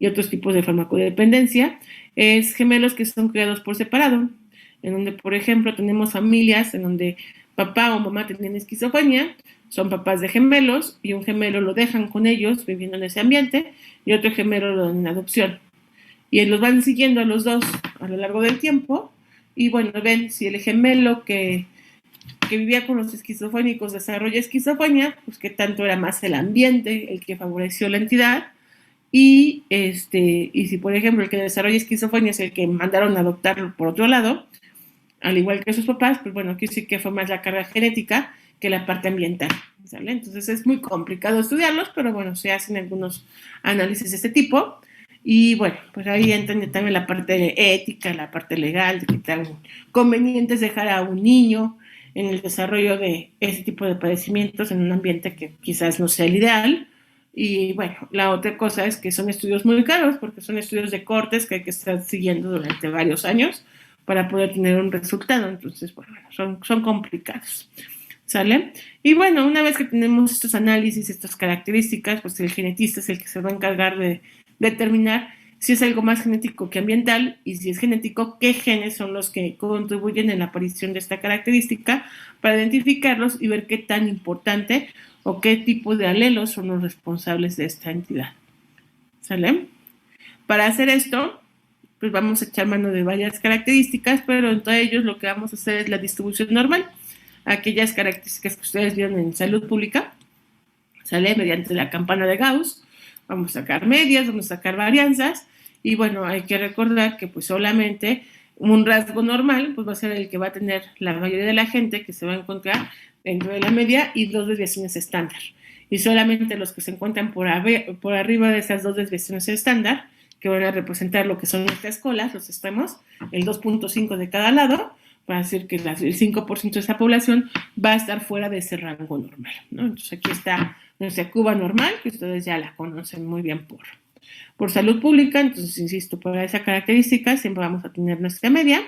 y otros tipos de farmacodependencia, es gemelos que son criados por separado, en donde, por ejemplo, tenemos familias en donde papá o mamá tienen esquizofrenia, son papás de gemelos, y un gemelo lo dejan con ellos viviendo en ese ambiente, y otro gemelo lo dan en adopción. Y los van siguiendo a los dos a lo largo del tiempo, y bueno, ven si el gemelo que vivía con los esquizofrénicos desarrolla esquizofrenia, pues qué tanto era más el ambiente el que favoreció la entidad, y si por ejemplo el que desarrolla esquizofrenia es el que mandaron a adoptarlo por otro lado, al igual que sus papás, pues bueno, aquí sí que fue más la carga genética que la parte ambiental, ¿sale? Entonces es muy complicado estudiarlos, pero bueno, se hacen algunos análisis de este tipo. Y bueno, pues ahí entra también la parte ética, la parte legal, de que tan conveniente es dejar a un niño en el desarrollo de ese tipo de padecimientos en un ambiente que quizás no sea el ideal. Y bueno, la otra cosa es que son estudios muy caros, porque son estudios de cortes que hay que estar siguiendo durante varios años para poder tener un resultado. Entonces, bueno, son complicados. ¿Sale? Y bueno, una vez que tenemos estos análisis, estas características, pues el genetista es el que se va a encargar de determinar si es algo más genético que ambiental, y si es genético, qué genes son los que contribuyen en la aparición de esta característica, para identificarlos y ver qué tan importante o qué tipo de alelos son los responsables de esta entidad. ¿Sale? Para hacer esto, pues vamos a echar mano de varias características, pero entre ellos lo que vamos a hacer es la distribución normal, aquellas características que ustedes vieron en salud pública, ¿sale? Mediante la campana de Gauss, vamos a sacar medias, vamos a sacar varianzas, y bueno, hay que recordar que pues solamente un rasgo normal pues va a ser el que va a tener la mayoría de la gente que se va a encontrar dentro de la media, y dos desviaciones estándar. Y solamente los que se encuentran por arriba de esas dos desviaciones estándar, que van a representar lo que son nuestras colas, los extremos, el 2.5 de cada lado, para decir que el 5% de esa población va a estar fuera de ese rango normal, ¿no? Entonces aquí está nuestra curva normal, que ustedes ya la conocen muy bien por salud pública. Entonces, insisto, por esa característica siempre vamos a tener nuestra media,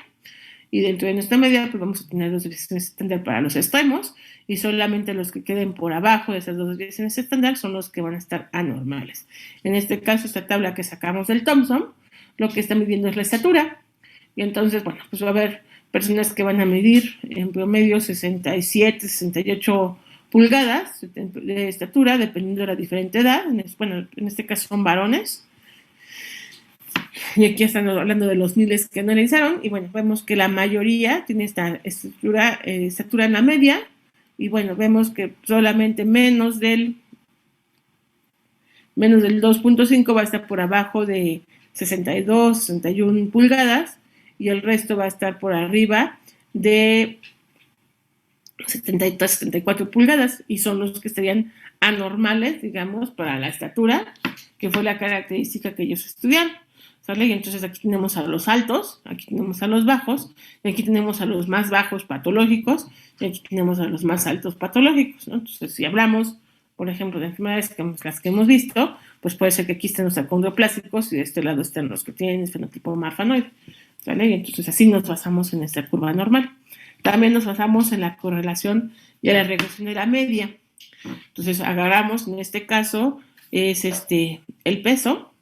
y dentro de nuestra media pues vamos a tener dos desviaciones estándar para los extremos, y solamente los que queden por abajo de esas dos desviaciones estándar son los que van a estar anormales. En este caso, esta tabla que sacamos del Thomson, lo que está midiendo es la estatura, y entonces, bueno, pues va a haber personas que van a medir en promedio 67, 68 pulgadas de estatura, dependiendo de la diferente edad. Bueno, en este caso son varones, y aquí están hablando de los miles que analizaron, y bueno, vemos que la mayoría tiene esta estatura en la media, y bueno, vemos que solamente menos del 2.5 va a estar por abajo de 62, 61 pulgadas, y el resto va a estar por arriba de 73, 74 pulgadas, y son los que estarían anormales, digamos, para la estatura, que fue la característica que ellos estudiaron, ¿sale? Y entonces aquí tenemos a los altos, aquí tenemos a los bajos, y aquí tenemos a los más bajos patológicos, y aquí tenemos a los más altos patológicos, ¿no? Entonces, si hablamos, por ejemplo, de enfermedades las que hemos visto, pues puede ser que aquí estén los acondroplásticos y de este lado estén los que tienen fenotipo marfanoide, ¿sale? Y entonces así nos basamos en esta curva normal. También nos basamos en la correlación y en la regresión de la media. Entonces agarramos, en este caso, es el peso,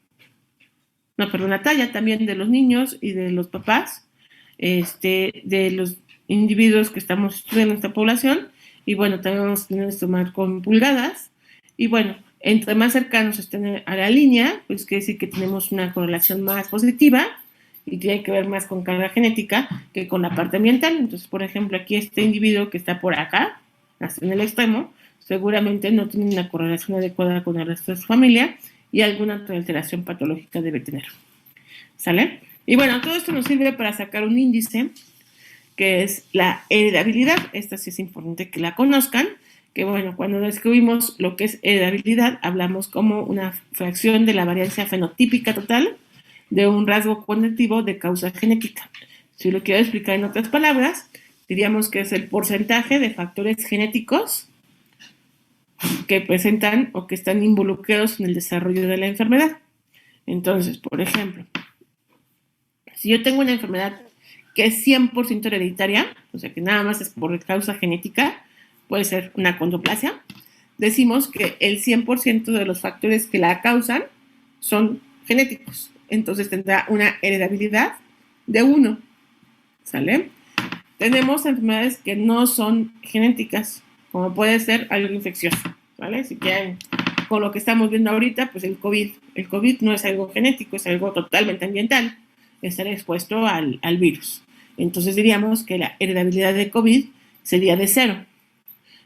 la talla también de los niños y de los papás, de los individuos que estamos estudiando en esta población, y bueno, también vamos a tener esto más con pulgadas, y bueno, entre más cercanos estén a la línea, pues quiere decir que tenemos una correlación más positiva, y tiene que ver más con carga genética que con la parte ambiental. Entonces, por ejemplo, aquí este individuo que está por acá, hasta en el extremo, seguramente no tiene una correlación adecuada con el resto de su familia y alguna otra alteración patológica debe tener. ¿Sale? Y bueno, todo esto nos sirve para sacar un índice que es la heredabilidad. Esta sí es importante que la conozcan, que bueno, cuando describimos lo que es heredabilidad, hablamos como una fracción de la variancia fenotípica total de un rasgo cognitivo de causa genética. Si lo quiero explicar en otras palabras, diríamos que es el porcentaje de factores genéticos que presentan o que están involucrados en el desarrollo de la enfermedad. Entonces, por ejemplo, si yo tengo una enfermedad que es 100% hereditaria, o sea que nada más es por causa genética, puede ser una acondroplasia, decimos que el 100% de los factores que la causan son genéticos. Entonces tendrá una heredabilidad de 1, ¿sale? Tenemos enfermedades que no son genéticas, como puede ser algo infeccioso, ¿vale? Si quieren, con lo que estamos viendo ahorita, pues el COVID. El COVID no es algo genético, es algo totalmente ambiental, estar expuesto al virus. Entonces diríamos que la heredabilidad de COVID sería de 0,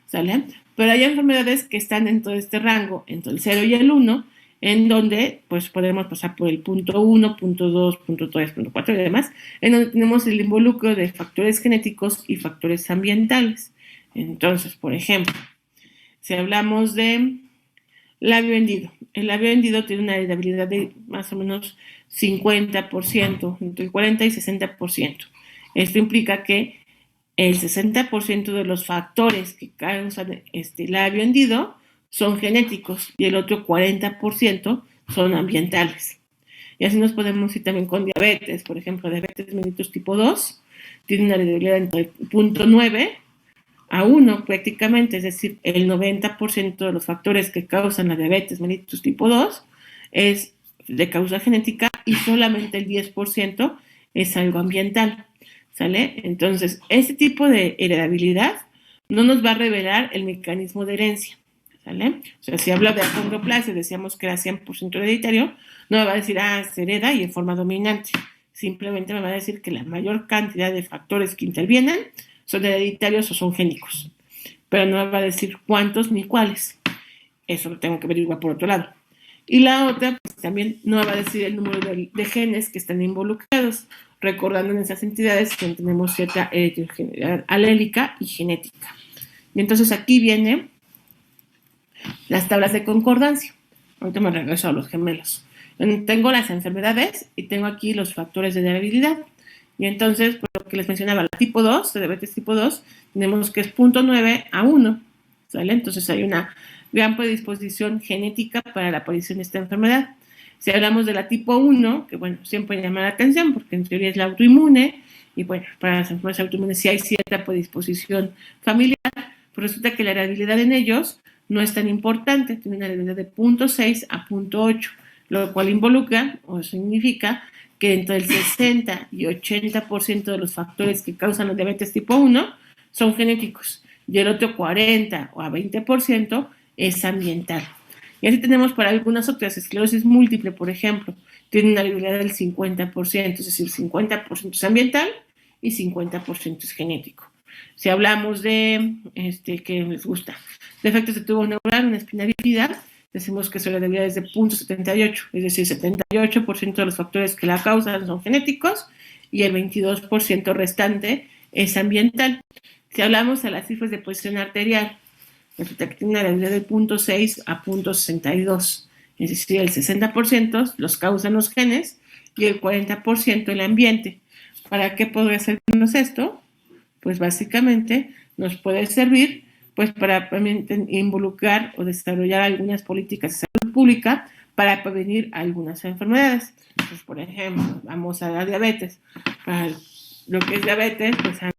¿sale? Pero hay enfermedades que están en todo este rango, entre el 0 y el 1, en donde pues podemos pasar por el punto 1, punto 2, punto 3, punto 4 y demás, en donde tenemos el involucro de factores genéticos y factores ambientales. Entonces, por ejemplo, si hablamos de labio hendido, el labio hendido tiene una heredabilidad de más o menos 50%, entre el 40 y 60%. Esto implica que el 60% de los factores que causan este labio hendido son genéticos y el otro 40% son ambientales. Y así nos podemos ir también con diabetes. Por ejemplo, diabetes mellitus tipo 2 tiene una heredabilidad entre 0.9 a 1 prácticamente, es decir, el 90% de los factores que causan la diabetes mellitus tipo 2 es de causa genética y solamente el 10% es algo ambiental, ¿sale? Entonces, este tipo de heredabilidad no nos va a revelar el mecanismo de herencia, ¿sale? O sea, si hablo de acondroplasia, decíamos que era 100% hereditario, no me va a decir, se hereda y en forma dominante. Simplemente me va a decir que la mayor cantidad de factores que intervienen son hereditarios o son génicos, pero no me va a decir cuántos ni cuáles. Eso lo tengo que averiguar por otro lado. Y la otra, pues también no me va a decir el número de genes que están involucrados, recordando en esas entidades que tenemos cierta heterogeneidad alélica y genética. Y entonces aquí vienen las tablas de concordancia. Ahorita me regreso a los gemelos. Tengo las enfermedades y tengo aquí los factores de heredabilidad. Y entonces, por lo que les mencionaba, la tipo 2, de diabetes tipo 2, tenemos que es 0.9 a 1, ¿sale? Entonces hay una gran predisposición genética para la aparición de esta enfermedad. Si hablamos de la tipo 1, que bueno, siempre llama la atención porque en teoría es la autoinmune, y bueno, para las enfermedades autoinmunes sí hay cierta predisposición familiar, pero resulta que la heredabilidad en ellos no es tan importante, tiene una heredabilidad de 0.6 a 0.8, lo cual involucra o significa que entre el 60 y 80% de los factores que causan la diabetes tipo 1 son genéticos y el otro 40 o a 20% es ambiental. Y así tenemos para algunas otras, esclerosis múltiple, por ejemplo, tiene una heredabilidad del 50%, es decir, 50% es ambiental y 50% es genético. Si hablamos de, ¿qué les gusta? Defectos de tubo neural, una espina bífida, decimos que su heredabilidad es de 0.78, es decir, 78% de los factores que la causan son genéticos y el 22% restante es ambiental. Si hablamos de las cifras de presión arterial, resulta que tiene una heredabilidad de 0.6 a 0.62, es decir, el 60% los causan los genes y el 40% el ambiente. ¿Para qué podría servirnos esto? Pues básicamente nos puede servir pues para involucrar o desarrollar algunas políticas de salud pública para prevenir algunas enfermedades. Entonces, por ejemplo, vamos a la diabetes. Para lo que es diabetes, pues han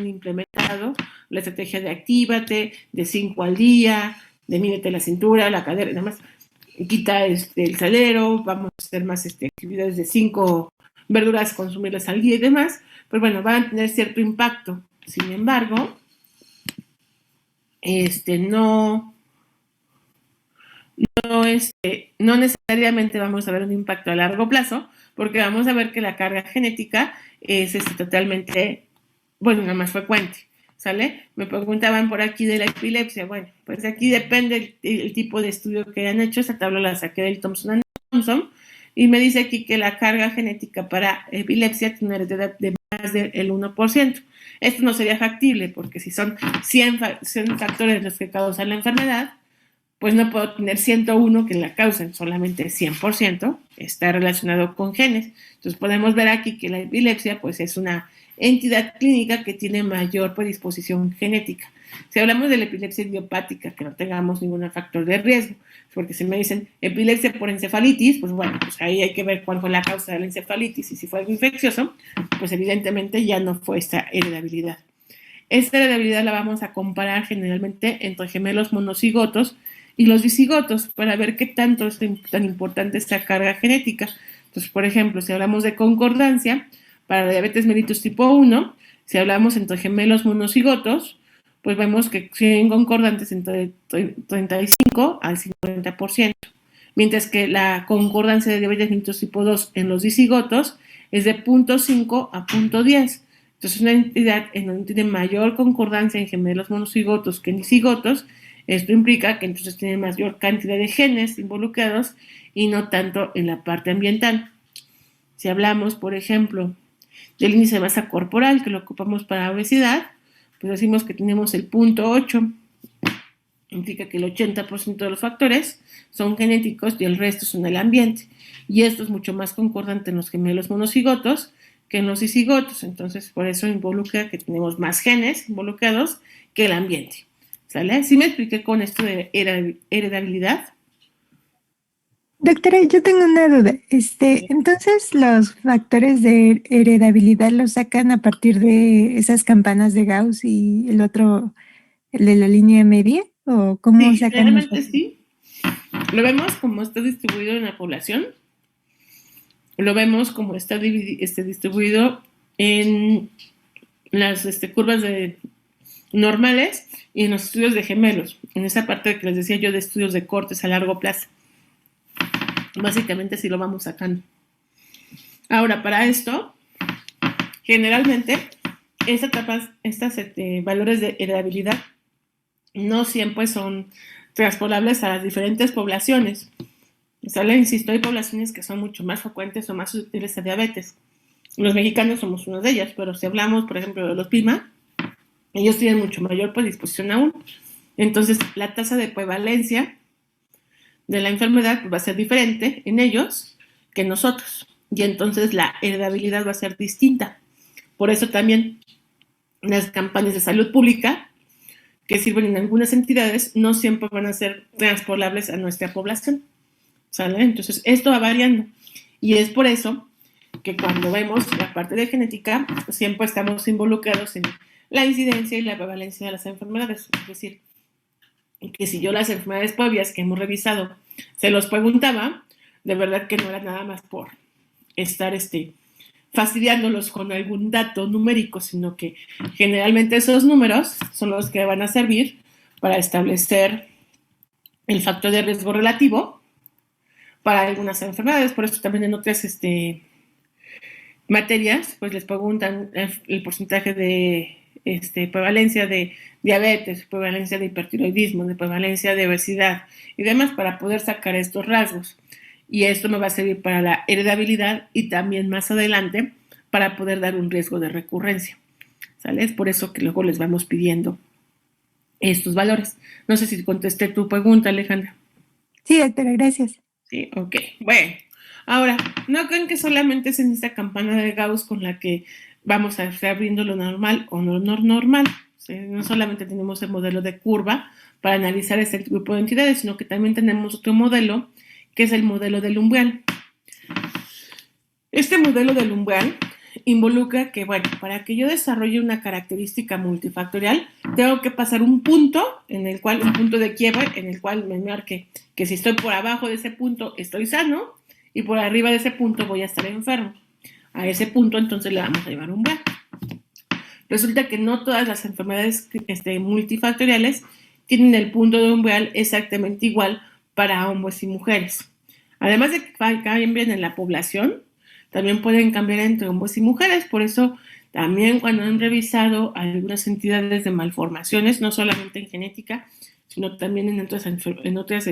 implementado la estrategia de actívate, de 5 al día, de mídete la cintura, la cadera, y demás. Quita el salero, vamos a hacer más actividades de 5 verduras, consumirlas al día y demás. Pues bueno, van a tener cierto impacto. Sin embargo, no necesariamente vamos a ver un impacto a largo plazo, porque vamos a ver que la carga genética es totalmente, bueno, la más frecuente, ¿sale? Me preguntaban por aquí de la epilepsia. Bueno, pues aquí depende el tipo de estudio que hayan hecho. Esa tabla la saqué del Thomson Thompson y me dice aquí que la carga genética para epilepsia tiene una heredad de más del 1%. Esto no sería factible porque si son 100 factores los que causan la enfermedad, pues no puedo tener 101 que la causen, solamente 100% está relacionado con genes. Entonces podemos ver aquí que la epilepsia pues es una entidad clínica que tiene mayor predisposición genética. Si hablamos de la epilepsia idiopática, que no tengamos ningún factor de riesgo, porque si me dicen epilepsia por encefalitis, pues bueno, pues ahí hay que ver cuál fue la causa de la encefalitis y si fue algo infeccioso, pues evidentemente ya no fue esta heredabilidad. Esta heredabilidad la vamos a comparar generalmente entre gemelos monocigotos y los dicigotos para ver qué tanto es tan importante esta carga genética. Entonces, por ejemplo, si hablamos de concordancia, para la diabetes mellitus tipo 1, si hablamos entre gemelos monocigotos, pues vemos que son concordantes entre 35 al 50%, mientras que la concordancia de diabetes mellitus tipo 2 en los dicigotos es de 0.5 a 0.10. Entonces, una entidad en donde tiene mayor concordancia en gemelos monocigotos que en dicigotos, esto implica que entonces tiene mayor cantidad de genes involucrados y no tanto en la parte ambiental. Si hablamos, por ejemplo, del índice de masa corporal que lo ocupamos para obesidad, pues decimos que tenemos el 0.8, implica que el 80% de los factores son genéticos y el resto son del ambiente. Y esto es mucho más concordante en los gemelos monocigotos que en los dicigotos. Entonces, por eso involucra que tenemos más genes involucrados que el ambiente. ¿Sale? ¿Sí me expliqué con esto de heredabilidad? Doctora, yo tengo una duda. Entonces, ¿los factores de heredabilidad los sacan a partir de esas campanas de Gauss y el otro, el de la línea media? ¿O cómo Sí, sacan los generalmente factores? sí. Lo vemos como está distribuido en la población. Lo vemos como está distribuido en las curvas normales y en los estudios de gemelos. En esa parte que les decía yo de estudios de cortes a largo plazo. Básicamente sí lo vamos sacando. Ahora, para esto, generalmente, estos valores de heredabilidad no siempre son transpolables a las diferentes poblaciones. Solo insisto, hay poblaciones que son mucho más frecuentes o más susceptibles a diabetes. Los mexicanos somos una de ellas, pero si hablamos, por ejemplo, de los PIMA, ellos tienen mucho mayor predisposición aún. Entonces, la tasa de prevalencia de la enfermedad pues, va a ser diferente en ellos que en nosotros. Y entonces la heredabilidad va a ser distinta. Por eso también las campañas de salud pública que sirven en algunas entidades no siempre van a ser transpolables a nuestra población. ¿Sale? Entonces, esto va variando. Y es por eso que cuando vemos la parte de genética, siempre estamos involucrados en la incidencia y la prevalencia de las enfermedades. Es decir, que si yo las enfermedades previas que hemos revisado se los preguntaba, de verdad que no era nada más por estar fastidiándolos con algún dato numérico, sino que generalmente esos números son los que van a servir para establecer el factor de riesgo relativo para algunas enfermedades. Por eso también en otras materias, pues les preguntan el porcentaje de prevalencia de diabetes, prevalencia de hipertiroidismo, de prevalencia de obesidad y demás para poder sacar estos rasgos. Y esto me va a servir para la heredabilidad y también más adelante para poder dar un riesgo de recurrencia. ¿Sale? Es por eso que luego les vamos pidiendo estos valores. No sé si contesté tu pregunta, Alejandra. Sí, doctora, gracias. Sí, ok. Bueno, ahora, no creen que solamente es en esta campana de Gauss con la que vamos a estar viendo lo normal o no normal. ¿Sí? No solamente tenemos el modelo de curva para analizar este grupo de entidades, sino que también tenemos otro modelo, que es el modelo del umbral. Este modelo del umbral involucra que, bueno, para que yo desarrolle una característica multifactorial, tengo que pasar un punto un punto de quiebre, en el cual me marque que si estoy por abajo de ese punto estoy sano y por arriba de ese punto voy a estar enfermo. A ese punto entonces le vamos a llevar umbral. Resulta que no todas las enfermedades multifactoriales tienen el punto de umbral exactamente igual para hombres y mujeres. Además de que cambian en la población, también pueden cambiar entre hombres y mujeres, por eso También cuando han revisado algunas entidades de malformaciones, no solamente en genética, sino también en otras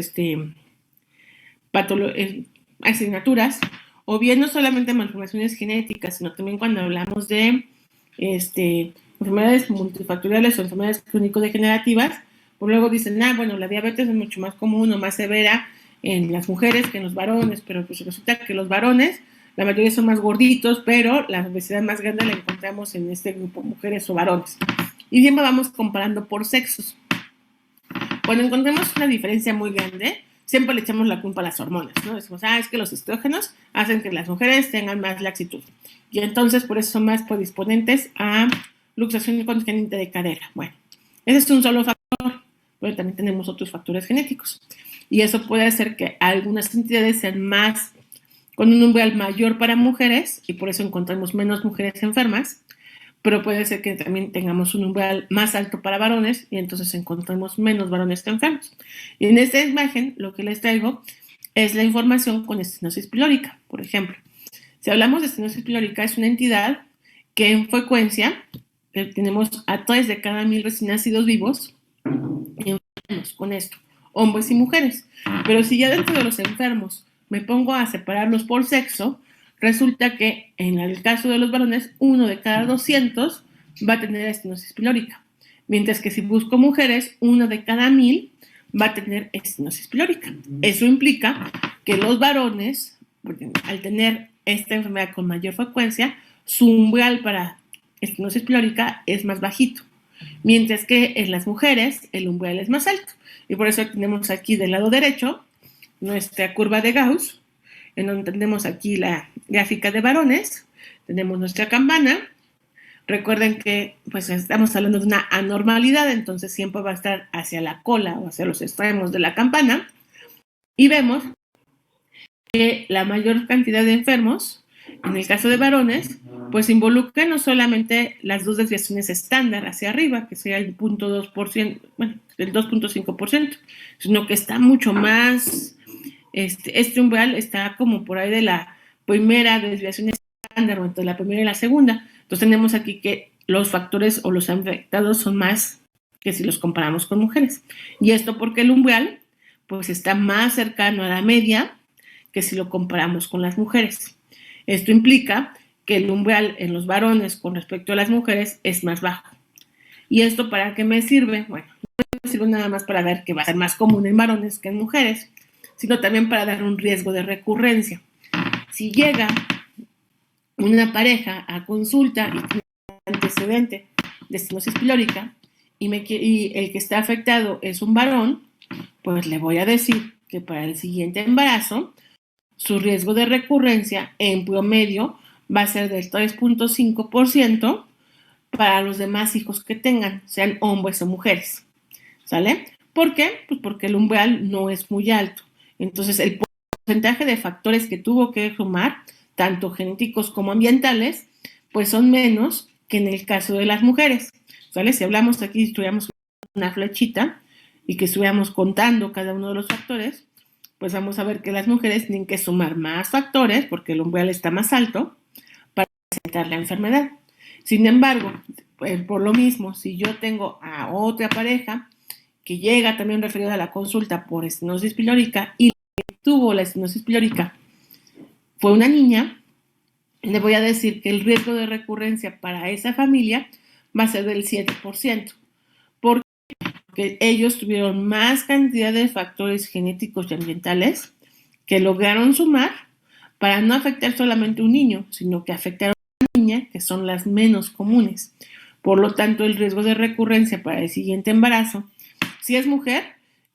asignaturas, o bien no solamente malformaciones genéticas, sino también cuando hablamos de enfermedades multifactoriales o enfermedades crónico-degenerativas, pues luego dicen, bueno, la diabetes es mucho más común o más severa en las mujeres que en los varones, pero pues resulta que los varones, la mayoría son más gorditos, pero la obesidad más grande la encontramos en este grupo, mujeres o varones. Y siempre vamos comparando por sexos. Cuando encontramos una diferencia muy grande, siempre le echamos la culpa a las hormonas, ¿no? Decimos, es que los estrógenos hacen que las mujeres tengan más laxitud. Y entonces por eso son más predisponentes a luxación congénita de cadera. Bueno, ese es un solo factor, pero también tenemos otros factores genéticos. Y eso puede hacer que algunas entidades sean más, con un umbral mayor para mujeres, y por eso encontramos menos mujeres enfermas, pero puede ser que también tengamos un umbral más alto para varones y entonces encontramos menos varones enfermos. Y en esta imagen lo que les traigo es la información con estenosis pilórica, por ejemplo. Si hablamos de estenosis pilórica, es una entidad que en frecuencia tenemos a 3 de cada 1000 recién nacidos vivos enfermos con esto, hombres y mujeres. Pero si ya dentro de los enfermos me pongo a separarlos por sexo, resulta que en el caso de los varones, 1 de cada 200 va a tener estenosis pilórica. Mientras que si busco mujeres, 1 de cada 1000 va a tener estenosis pilórica. Eso implica que los varones, al tener esta enfermedad con mayor frecuencia, su umbral para estenosis pilórica es más bajito. Mientras que en las mujeres el umbral es más alto. Y por eso tenemos aquí del lado derecho nuestra curva de Gauss, en donde tenemos aquí la gráfica de varones, tenemos nuestra campana. Recuerden que pues estamos hablando de una anormalidad, entonces siempre va a estar hacia la cola o hacia los extremos de la campana. Y vemos que la mayor cantidad de enfermos, en el caso de varones, pues involucra no solamente las dos desviaciones estándar hacia arriba, que sería el 0.2%, bueno, el 2.5%, sino que está mucho más, este umbral está como por ahí de la primera desviación estándar, o entre la primera y la segunda. Entonces tenemos aquí que los factores o los afectados son más que si los comparamos con mujeres. Y esto porque el umbral pues está más cercano a la media que si lo comparamos con las mujeres. Esto implica que el umbral en los varones con respecto a las mujeres es más bajo. ¿Y esto para qué me sirve? Bueno, no me sirve nada más para ver que va a ser más común en varones que en mujeres, sino también para dar un riesgo de recurrencia. Si llega una pareja a consulta y tiene antecedente de estenosis pilórica y el que está afectado es un varón, pues le voy a decir que para el siguiente embarazo su riesgo de recurrencia en promedio va a ser del 3.5% para los demás hijos que tengan, sean hombres o mujeres. ¿Sale? ¿Por qué? Pues porque el umbral no es muy alto. Entonces, el porcentaje de factores que tuvo que sumar, tanto genéticos como ambientales, pues son menos que en el caso de las mujeres. ¿Sale? Si hablamos aquí, estudiamos una flechita y que estuviéramos contando cada uno de los factores, pues vamos a ver que las mujeres tienen que sumar más factores porque el umbral está más alto para presentar la enfermedad. Sin embargo, pues por lo mismo, si yo tengo a otra pareja que llega también referida a la consulta por estenosis pilórica y tuvo la estenosis pilórica fue una niña, le voy a decir que el riesgo de recurrencia para esa familia va a ser del 7%. Porque ellos tuvieron más cantidad de factores genéticos y ambientales que lograron sumar para no afectar solamente a un niño, sino que afectaron a una niña, que son las menos comunes. Por lo tanto, el riesgo de recurrencia para el siguiente embarazo, si es mujer,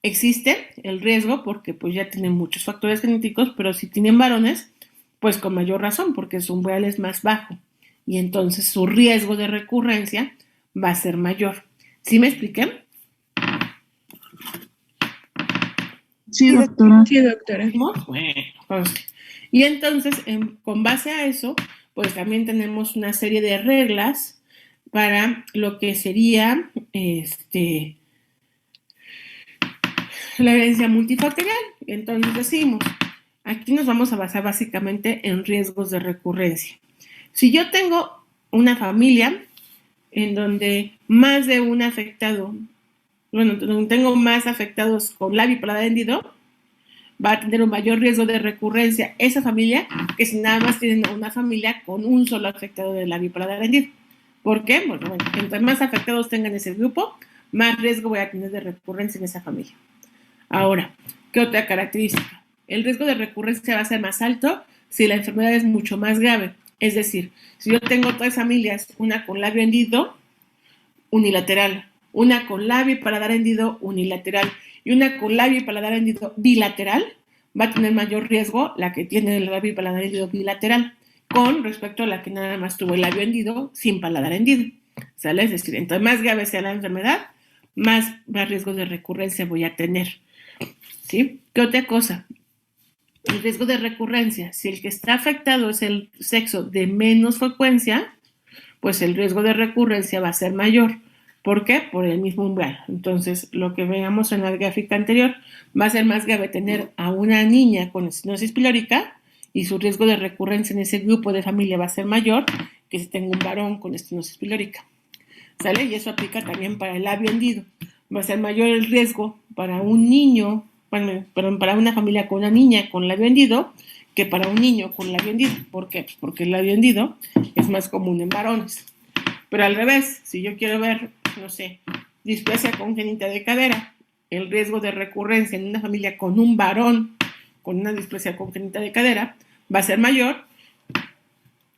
existe el riesgo porque pues ya tienen muchos factores genéticos, pero si tienen varones, pues con mayor razón, porque su umbral es más bajo y entonces su riesgo de recurrencia va a ser mayor. ¿Sí me expliqué? Sí, doctora. Sí, doctora. Bueno, y entonces, con base a eso, pues también tenemos una serie de reglas para lo que sería la herencia multifactorial. Entonces decimos, aquí nos vamos a basar básicamente en riesgos de recurrencia. Si yo tengo una familia en donde más de un afectado, bueno, donde tengo más afectados con labio y paladar hendido, va a tener un mayor riesgo de recurrencia esa familia que si nada más tienen una familia con un solo afectado de labio y paladar hendido. ¿Por qué? Bueno, entre más afectados tengan ese grupo, más riesgo voy a tener de recurrencia en esa familia. Ahora, ¿qué otra característica? El riesgo de recurrencia va a ser más alto si la enfermedad es mucho más grave. Es decir, si yo tengo 3 familias, una con labio hendido unilateral, una con labio y paladar hendido unilateral y una con labio y paladar hendido bilateral, va a tener mayor riesgo la que tiene el labio y paladar hendido bilateral con respecto a la que nada más tuvo el labio hendido sin paladar hendido. ¿Sale? Es decir, entre más grave sea la enfermedad, más riesgo de recurrencia voy a tener. ¿Sí? ¿Qué otra cosa? El riesgo de recurrencia, si el que está afectado es el sexo de menos frecuencia, pues el riesgo de recurrencia va a ser mayor. ¿Por qué? Por el mismo umbral. Entonces, lo que veamos en la gráfica anterior, va a ser más grave tener a una niña con estenosis pilórica y su riesgo de recurrencia en ese grupo de familia va a ser mayor que si tengo un varón con estenosis pilórica. ¿Sale? Y eso aplica también para el labio hendido. Va a ser mayor el riesgo para un niño, bueno, perdón, para una familia con una niña con labio hendido que para un niño con labio hendido. ¿Por qué? Pues porque el labio hendido es más común en varones. Pero al revés, si yo quiero ver, no sé, displasia congénita de cadera, el riesgo de recurrencia en una familia con un varón con una displasia congénita de cadera va a ser mayor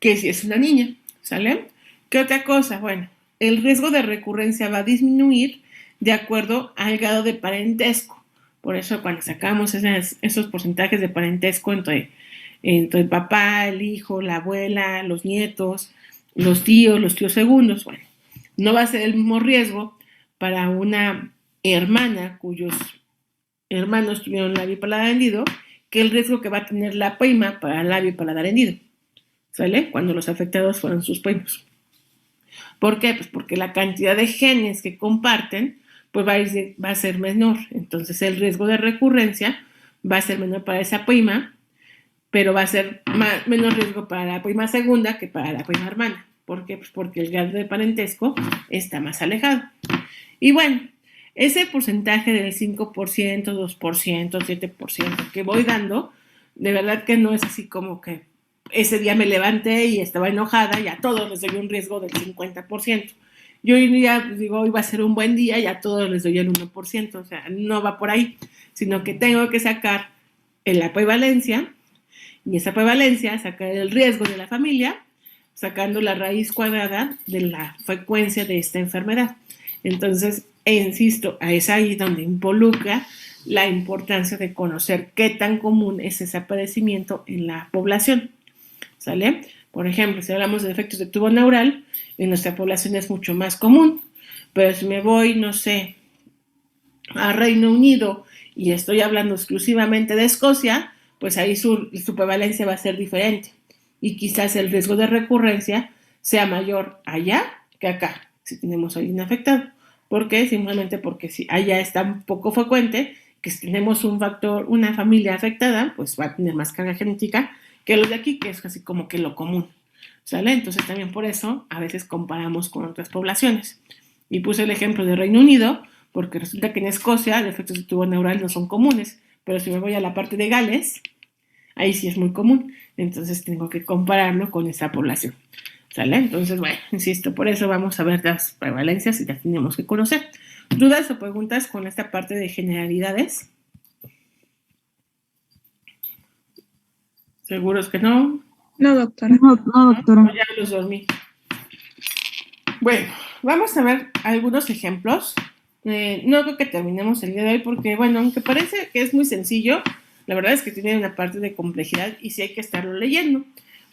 que si es una niña. ¿Sale? ¿Qué otra cosa? Bueno, el riesgo de recurrencia va a disminuir de acuerdo al grado de parentesco. Por eso cuando sacamos esos porcentajes de parentesco entre el papá, el hijo, la abuela, los nietos, los tíos segundos, bueno, no va a ser el mismo riesgo para una hermana cuyos hermanos tuvieron labio y paladar hendido que el riesgo que va a tener la prima para el labio y paladar hendido. ¿Sale? Cuando los afectados fueron sus primos. ¿Por qué? Pues porque la cantidad de genes que comparten pues va a ser menor. Entonces el riesgo de recurrencia va a ser menor para esa prima, pero va a ser menos riesgo para la prima segunda que para la prima hermana. ¿Por qué? Pues porque el grado de parentesco está más alejado. Y bueno, ese porcentaje del 5%, 2%, 7% que voy dando, de verdad que no es así como que ese día me levanté y estaba enojada y a todos les doy un riesgo del 50%. Yo hoy día digo, hoy va a ser un buen día y a todos les doy el 1%. O sea, no va por ahí, sino que tengo que sacar la prevalencia y esa prevalencia, sacar el riesgo de la familia, sacando la raíz cuadrada de la frecuencia de esta enfermedad. Entonces, insisto, es ahí donde involucra la importancia de conocer qué tan común es ese padecimiento en la población. ¿Sale? Por ejemplo, si hablamos de defectos de tubo neural, en nuestra población es mucho más común, pero si me voy, no sé, a Reino Unido y estoy hablando exclusivamente de Escocia, pues ahí su prevalencia va a ser diferente y quizás el riesgo de recurrencia sea mayor allá que acá, si tenemos a alguien afectado. ¿Por qué? Simplemente porque si allá está un poco frecuente, que si tenemos un factor, una familia afectada, pues va a tener más carga genética que los de aquí, que es casi como que lo común, ¿sale? Entonces también por eso a veces comparamos con otras poblaciones. Y puse el ejemplo de Reino Unido, porque resulta que en Escocia defectos de tubo neural no son comunes, pero si me voy a la parte de Gales, ahí sí es muy común, entonces tengo que compararlo con esa población, ¿sale? Entonces, bueno, insisto, por eso vamos a ver las prevalencias y las tenemos que conocer. ¿Dudas o preguntas con esta parte de generalidades? ¿Seguros que no? No, doctora. No, doctora. Ya los dormí. Bueno, vamos a ver algunos ejemplos. No creo que terminemos el día de hoy porque, bueno, aunque parece que es muy sencillo, la verdad es que tiene una parte de complejidad y sí hay que estarlo leyendo.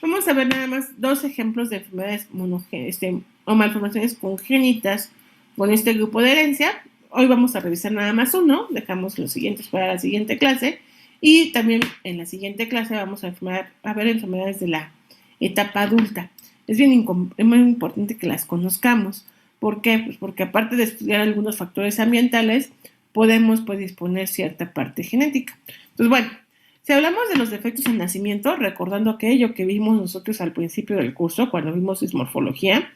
Vamos a ver nada más 2 ejemplos de enfermedades o malformaciones congénitas con este grupo de herencia. Hoy vamos a revisar nada más uno, dejamos los siguientes para la siguiente clase y también en la siguiente clase vamos a ver enfermedades de la etapa adulta. Es muy importante que las conozcamos. ¿Por qué? Pues porque aparte de estudiar algunos factores ambientales, podemos disponer cierta parte genética. Entonces, bueno, Si hablamos de los defectos al nacimiento, recordando aquello que vimos nosotros al principio del curso, cuando vimos dismorfología,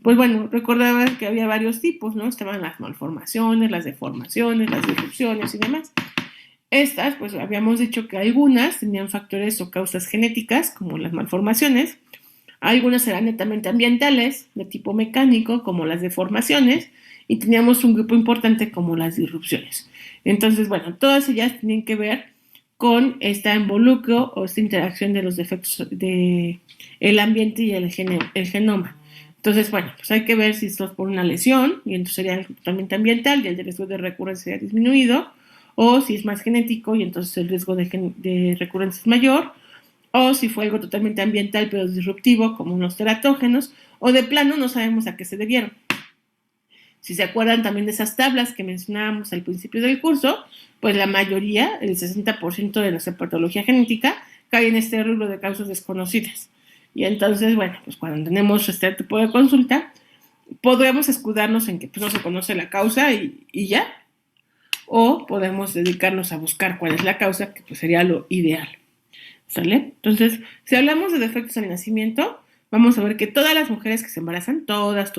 pues bueno, recordaban que había varios tipos, ¿no? Estaban las malformaciones, las deformaciones, las disrupciones y demás. Estas, pues habíamos dicho que algunas tenían factores o causas genéticas, como las malformaciones, algunas eran netamente ambientales, de tipo mecánico, como las deformaciones, y teníamos un grupo importante como las disrupciones. Entonces, bueno, todas ellas tienen que ver con este involucro o esta interacción de los defectos del ambiente y el genoma. Entonces, bueno, pues hay que ver si esto es por una lesión, y entonces sería totalmente ambiental y el riesgo de recurrencia sería disminuido, o si es más genético y entonces el riesgo de recurrencia es mayor, o si fue algo totalmente ambiental pero disruptivo, como unos teratógenos, o de plano no sabemos a qué se debieron. Si se acuerdan también de esas tablas que mencionábamos al principio del curso, pues la mayoría, el 60% de nuestra patología genética, cae en este rubro de causas desconocidas. Y entonces, bueno, pues cuando tenemos este tipo de consulta, podríamos escudarnos en que pues, no se conoce la causa y ya, o podemos dedicarnos a buscar cuál es la causa, que pues sería lo ideal. ¿Sale? Entonces, si hablamos de defectos al nacimiento, vamos a ver que todas las mujeres que se embarazan, todas,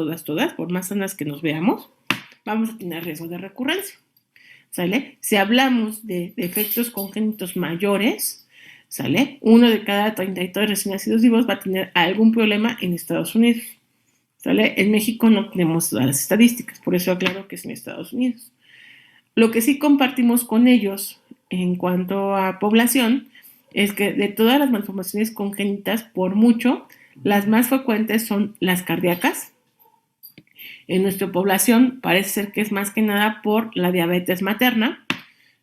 por más sanas que nos veamos, vamos a tener riesgo de recurrencia. ¿Sale? Si hablamos de defectos congénitos mayores, ¿sale? 1 de cada 33 recién nacidos vivos va a tener algún problema en Estados Unidos. ¿Sale? En México no tenemos todas las estadísticas, por eso aclaro que es en Estados Unidos. Lo que sí compartimos con ellos en cuanto a población es que de todas las malformaciones congénitas, por mucho, las más frecuentes son las cardíacas. En nuestra población parece ser que es más que nada por la diabetes materna,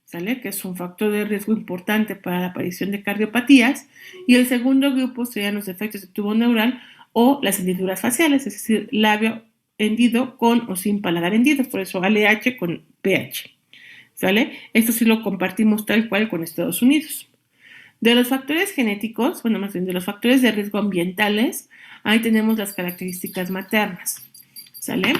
¿sale? Que es un factor de riesgo importante para la aparición de cardiopatías. Y el segundo grupo serían los defectos de tubo neural o las hendiduras faciales, es decir, labio hendido con o sin paladar hendido, por eso ALH con PH. ¿Sale? Esto sí lo compartimos tal cual con Estados Unidos. De los factores genéticos, bueno, más bien de los factores de riesgo ambientales, ahí tenemos las características maternas, ¿sale?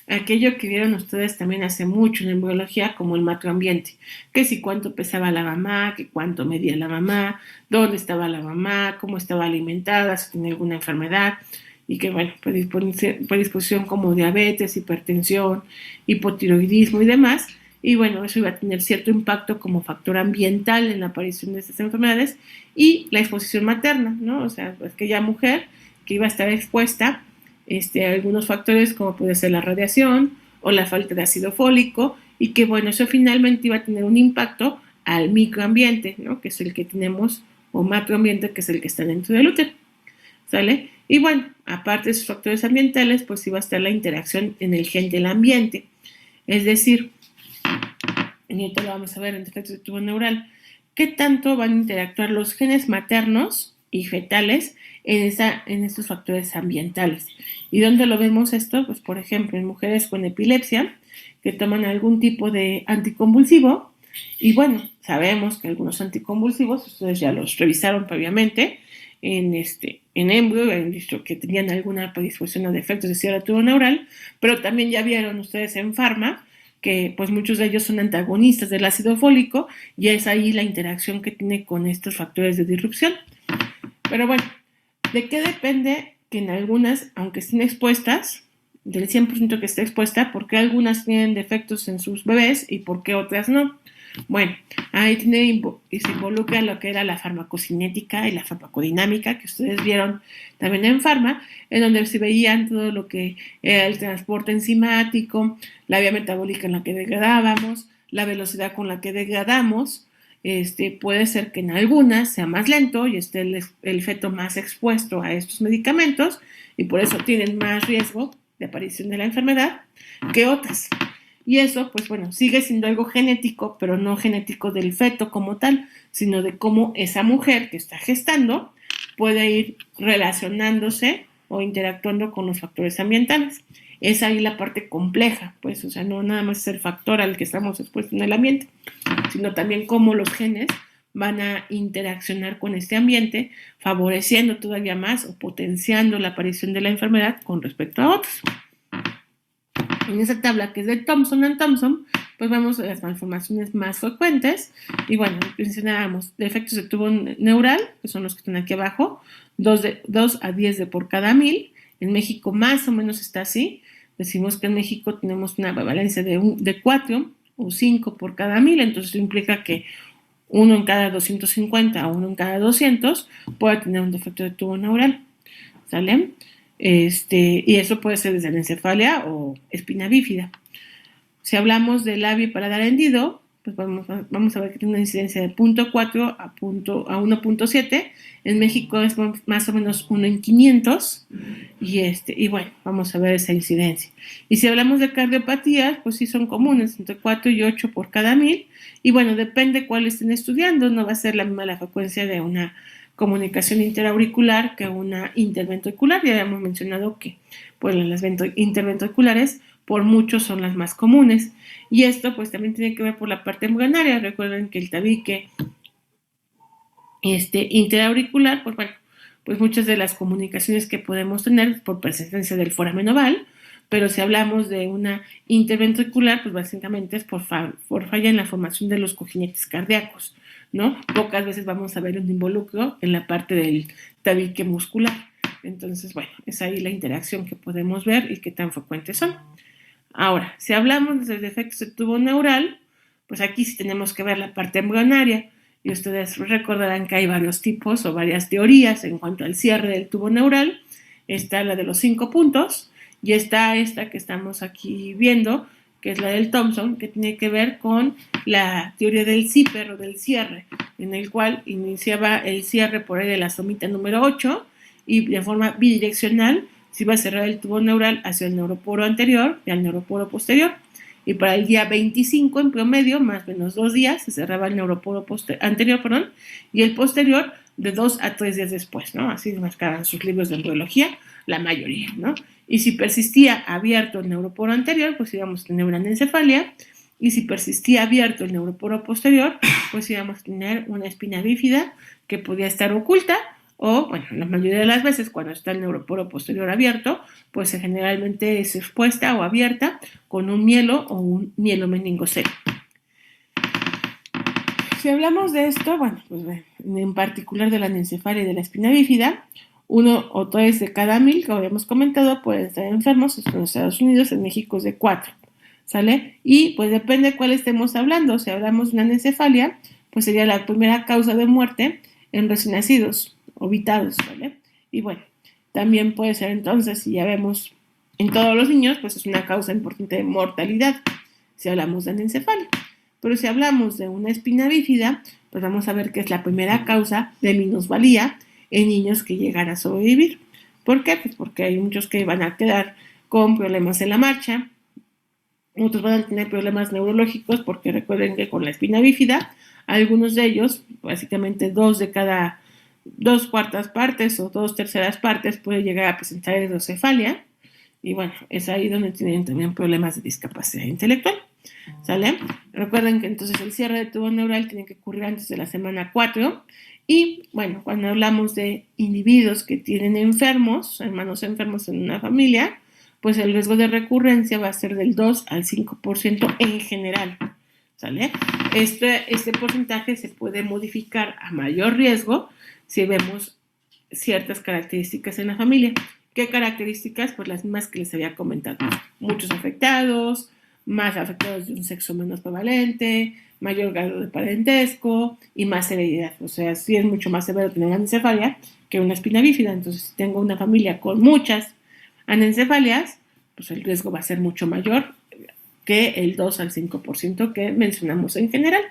Aquello que vieron ustedes también hace mucho en embriología como el macroambiente, que si cuánto pesaba la mamá, que cuánto medía la mamá, dónde estaba la mamá, cómo estaba alimentada, si tenía alguna enfermedad, y que, bueno, predisposición como diabetes, hipertensión, hipotiroidismo y demás. Y bueno, eso iba a tener cierto impacto como factor ambiental en la aparición de estas enfermedades y la exposición materna, ¿no? O sea, aquella mujer que iba a estar expuesta a algunos factores como puede ser la radiación o la falta de ácido fólico y que bueno, eso finalmente iba a tener un impacto al microambiente, ¿no? Que es el que tenemos, o macroambiente, que es el que está dentro del útero, ¿sale? Y bueno, aparte de esos factores ambientales, pues iba a estar la interacción en el gen del ambiente, es decir, y ahorita lo vamos a ver en defectos de tubo neural, qué tanto van a interactuar los genes maternos y fetales en estos factores ambientales. ¿Y dónde lo vemos esto? Pues por ejemplo en mujeres con epilepsia que toman algún tipo de anticonvulsivo y bueno, sabemos que algunos anticonvulsivos, ustedes ya los revisaron previamente en embrio, han visto que tenían alguna predisposición a defectos de cierre tubo neural, pero también ya vieron ustedes en Pharma que pues muchos de ellos son antagonistas del ácido fólico y es ahí la interacción que tiene con estos factores de disrupción. Pero bueno, ¿de qué depende que en algunas, aunque estén expuestas, del 100% que esté expuesta, por qué algunas tienen defectos en sus bebés y por qué otras no? Bueno, ahí se involucra lo que era la farmacocinética y la farmacodinámica, que ustedes vieron también en Pharma, en donde se veían todo lo que era el transporte enzimático, la vía metabólica en la que degradábamos, la velocidad con la que degradamos. Puede ser que en algunas sea más lento y esté el feto más expuesto a estos medicamentos y por eso tienen más riesgo de aparición de la enfermedad que otras. Y eso, pues bueno, sigue siendo algo genético, pero no genético del feto como tal, sino de cómo esa mujer que está gestando puede ir relacionándose o interactuando con los factores ambientales. Es ahí la parte compleja, pues, o sea, no nada más es el factor al que estamos expuestos en el ambiente, sino también cómo los genes van a interaccionar con este ambiente, favoreciendo todavía más o potenciando la aparición de la enfermedad con respecto a otros. En esa tabla que es de Thomson and Thompson, pues vamos a las malformaciones más frecuentes. Y bueno, mencionábamos defectos de tubo neural, que son los que están aquí abajo, 2 a 10 de por cada 1000. En México más o menos está así. Decimos que en México tenemos una prevalencia de 4 o 5 por cada 1000, entonces eso implica que uno en cada 250 o uno en cada 200 puede tener un defecto de tubo neural, ¿sale? Y eso puede ser desde la encefalia o espina bífida. Si hablamos de labio y paladar hendido, pues vamos a ver que tiene una incidencia de 0.4 a 1.7. En México es más o menos 1 en 500. Y bueno, vamos a ver esa incidencia. Y si hablamos de cardiopatías, pues sí son comunes, entre 4 y 8 por cada 1000. Y bueno, depende cuál estén estudiando, no va a ser la misma la frecuencia de una comunicación interauricular que una interventricular. Ya habíamos mencionado que pues las interventriculares por mucho son las más comunes. Y esto pues también tiene que ver por la parte embrionaria. Recuerden que el tabique interauricular, pues bueno, pues muchas de las comunicaciones que podemos tener por presencia del foramen oval, pero si hablamos de una interventricular, pues básicamente es por falla en la formación de los cojinetes cardíacos, ¿no? Pocas veces vamos a ver un involucro en la parte del tabique muscular. Entonces, bueno, es ahí la interacción que podemos ver y qué tan frecuentes son. Ahora, si hablamos de defectos de tubo neural, pues aquí sí tenemos que ver la parte embrionaria. Y ustedes recordarán que hay varios tipos o varias teorías en cuanto al cierre del tubo neural. Está la de los 5 puntos y está esta que estamos aquí viendo, que es la del Thomson, que tiene que ver con la teoría del zipper o del cierre, en el cual iniciaba el cierre por ahí de la somita número 8 y de forma bidireccional se iba a cerrar el tubo neural hacia el neuroporo anterior y al neuroporo posterior. Y para el día 25 en promedio, más o menos 2 días, se cerraba el neuroporo anterior, y el posterior de 2 a 3 días después, ¿no? Así marcaban sus libros de embriología, la mayoría, ¿no? Y si persistía abierto el neuroporo anterior, pues íbamos a tener una anencefalia, y si persistía abierto el neuroporo posterior, pues íbamos a tener una espina bífida que podía estar oculta, o, bueno, la mayoría de las veces cuando está el neuroporo posterior abierto, pues generalmente es expuesta o abierta con un mielo o un mielo meningocele. Si hablamos de esto, bueno, pues en particular de la anencefalia y de la espina bífida, 1 o 3 de cada 1000, como habíamos comentado, pueden estar enfermos. En Estados Unidos, en México es de 4, ¿sale? Y pues depende de cuál estemos hablando. Si hablamos de una anencefalia, pues sería la primera causa de muerte en recién nacidos, ovitados, ¿vale? Y bueno, también puede ser entonces, si ya vemos en todos los niños, pues es una causa importante de mortalidad, si hablamos de anencefalia. Pero si hablamos de una espina bífida, pues vamos a ver que es la primera causa de minusvalía en niños que llegan a sobrevivir. ¿Por qué? Pues porque hay muchos que van a quedar con problemas en la marcha, otros van a tener problemas neurológicos, porque recuerden que con la espina bífida, algunos de ellos, básicamente 2 de cada 2/4 partes o 2/3 partes, puede llegar a presentar hidrocefalia. Y bueno, es ahí donde tienen también problemas de discapacidad intelectual. ¿Sale? Recuerden que entonces el cierre de tubo neural tiene que ocurrir antes de la semana 4. Y bueno, cuando hablamos de individuos que tienen enfermos, hermanos enfermos en una familia, pues el riesgo de recurrencia va a ser del 2 al 5% en general. ¿Sale? Este porcentaje se puede modificar a mayor riesgo si vemos ciertas características en la familia. ¿Qué características? Pues las mismas que les había comentado. Muchos afectados, más afectados de un sexo menos prevalente, mayor grado de parentesco y más severidad. O sea, sí es mucho más severo tener anencefalia que una espina bífida. Entonces, si tengo una familia con muchas anencefalias, pues el riesgo va a ser mucho mayor que el 2 al 5% que mencionamos en general.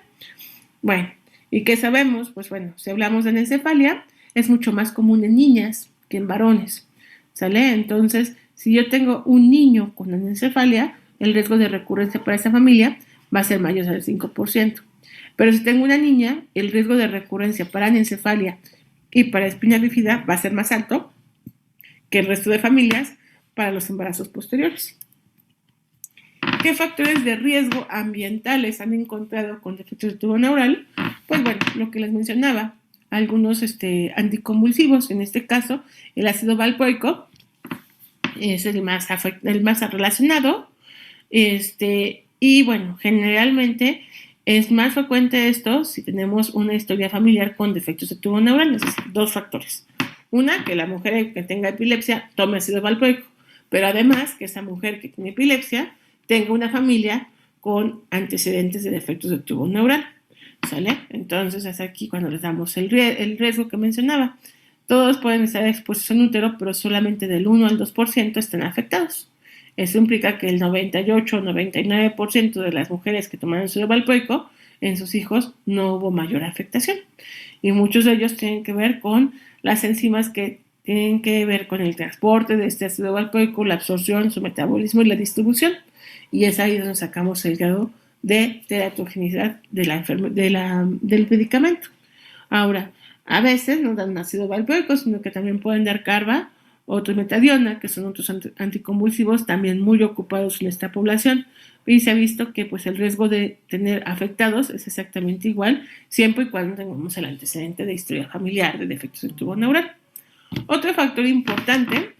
Bueno, ¿y qué sabemos? Pues bueno, si hablamos de anencefalia, es mucho más común en niñas que en varones, ¿sale? Entonces, si yo tengo un niño con anencefalia, el riesgo de recurrencia para esa familia va a ser mayor al 5%. Pero si tengo una niña, el riesgo de recurrencia para anencefalia y para espina bífida va a ser más alto que el resto de familias para los embarazos posteriores. ¿Qué factores de riesgo ambientales han encontrado con defectos de tubo neural? Pues bueno, lo que les mencionaba, algunos anticonvulsivos, en este caso el ácido valproico es el más relacionado, Y bueno, generalmente es más frecuente esto si tenemos una historia familiar con defectos de tubo neural, es decir, dos factores. Una, que la mujer que tenga epilepsia tome ácido valproico, pero además que esa mujer que tiene epilepsia tenga una familia con antecedentes de defectos de tubo neural, ¿sale? Entonces es aquí cuando les damos el riesgo que mencionaba. Todos pueden estar expuestos en útero, pero solamente del 1 al 2% están afectados. Eso implica que el 98 o 99% de las mujeres que tomaron ácido valproico en sus hijos no hubo mayor afectación. Y muchos de ellos tienen que ver con las enzimas que tienen que ver con el transporte de este ácido valproico, la absorción, su metabolismo y la distribución. Y es ahí donde sacamos el grado de teratogenicidad del medicamento. Ahora, a veces no dan ácido valproico, sino que también pueden dar carba, otros metadiona, que son otros anticonvulsivos también muy ocupados en esta población. Y se ha visto que pues, el riesgo de tener afectados es exactamente igual, siempre y cuando tengamos el antecedente de historia familiar de defectos del tubo neural. Otro factor importante,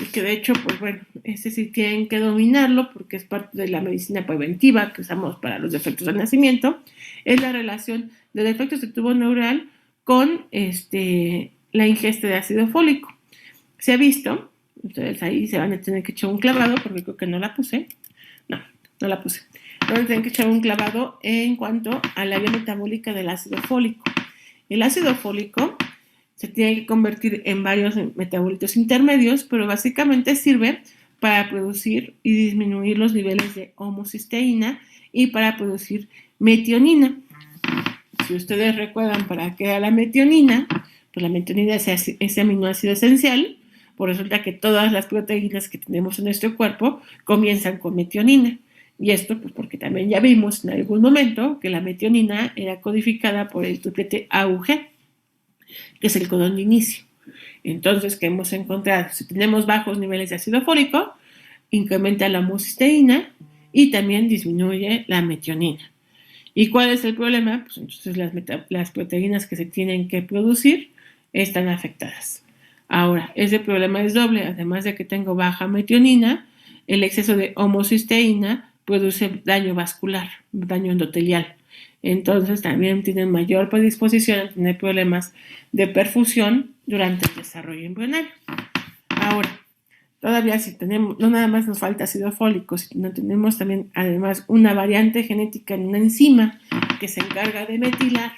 y que de hecho, pues bueno, ese sí tienen que dominarlo porque es parte de la medicina preventiva que usamos para los defectos del nacimiento, es la relación de defectos de tubo neural con la ingesta de ácido fólico. Se ha visto, ustedes ahí se van a tener que echar un clavado, porque creo que no la puse. No la puse. Van a tener que echar un clavado en cuanto a la vía metabólica del ácido fólico. El ácido fólico se tiene que convertir en varios metabolitos intermedios, pero básicamente sirve para producir y disminuir los niveles de homocisteína y para producir metionina. Si ustedes recuerdan para qué era la metionina, pues la metionina es ese aminoácido esencial, pues resulta que todas las proteínas que tenemos en nuestro cuerpo comienzan con metionina. Y esto pues porque también ya vimos en algún momento que la metionina era codificada por el triplete AUG, que es el codón de inicio. Entonces, ¿qué hemos encontrado? Si tenemos bajos niveles de ácido fólico, incrementa la homocisteína y también disminuye la metionina. ¿Y cuál es el problema? Pues entonces las proteínas que se tienen que producir están afectadas. Ahora, ese problema es doble. Además de que tengo baja metionina, el exceso de homocisteína produce daño vascular, daño endotelial. Entonces también tienen mayor predisposición a tener problemas de perfusión durante el desarrollo embrionario. Ahora, todavía si tenemos, no nada más nos falta ácido fólico, sino tenemos también además una variante genética en una enzima que se encarga de metilar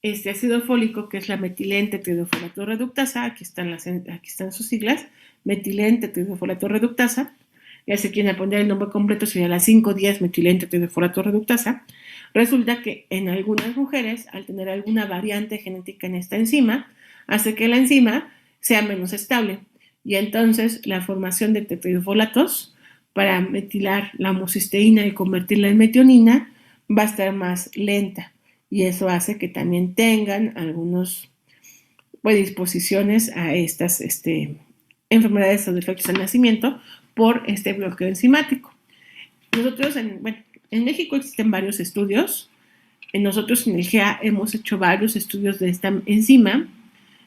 este ácido fólico, que es la metilente-teidofolato reductasa, aquí están sus siglas, metilente-teidofolato reductasa, ya se quieren poner el nombre completo, sería la 5,10 metilente-teidofolato reductasa. Resulta que en algunas mujeres, al tener alguna variante genética en esta enzima, hace que la enzima sea menos estable. Y entonces la formación de tetraidofolatos para metilar la homocisteína y convertirla en metionina va a estar más lenta. Y eso hace que también tengan algunas predisposiciones a estas enfermedades o defectos al nacimiento por este bloqueo enzimático. Nosotros, en México existen varios estudios. Nosotros en el GEA hemos hecho varios estudios de esta enzima,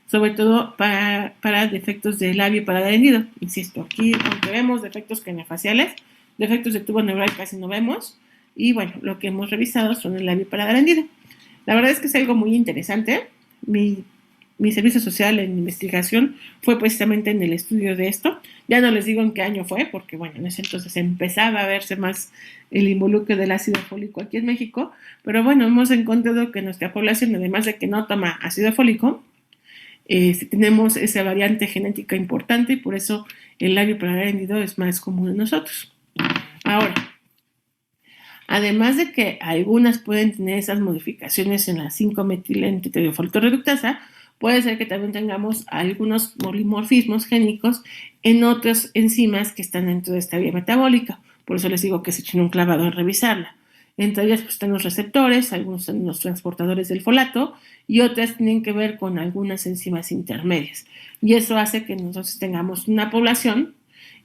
sobre todo para defectos de labio paladar hendido. Insisto, aquí aunque vemos defectos craneofaciales, defectos de tubo neural casi no vemos, y bueno, lo que hemos revisado son el labio paladar hendido. La verdad es que es algo muy interesante. Mi servicio social en investigación fue precisamente en el estudio de esto. Ya no les digo en qué año fue, porque bueno, en ese entonces empezaba a verse más el involucro del ácido fólico aquí en México, pero bueno, hemos encontrado que nuestra población, además de que no toma ácido fólico, tenemos esa variante genética importante y por eso el labio paladar hendido es más común en nosotros. Ahora, además de que algunas pueden tener esas modificaciones en la 5-metilente-teidofolato reductasa, puede ser que también tengamos algunos polimorfismos génicos en otras enzimas que están dentro de esta vía metabólica. Por eso les digo que se echen un clavado en revisarla. Entre ellas pues, están los receptores, algunos son los transportadores del folato y otras tienen que ver con algunas enzimas intermedias. Y eso hace que nosotros tengamos una población,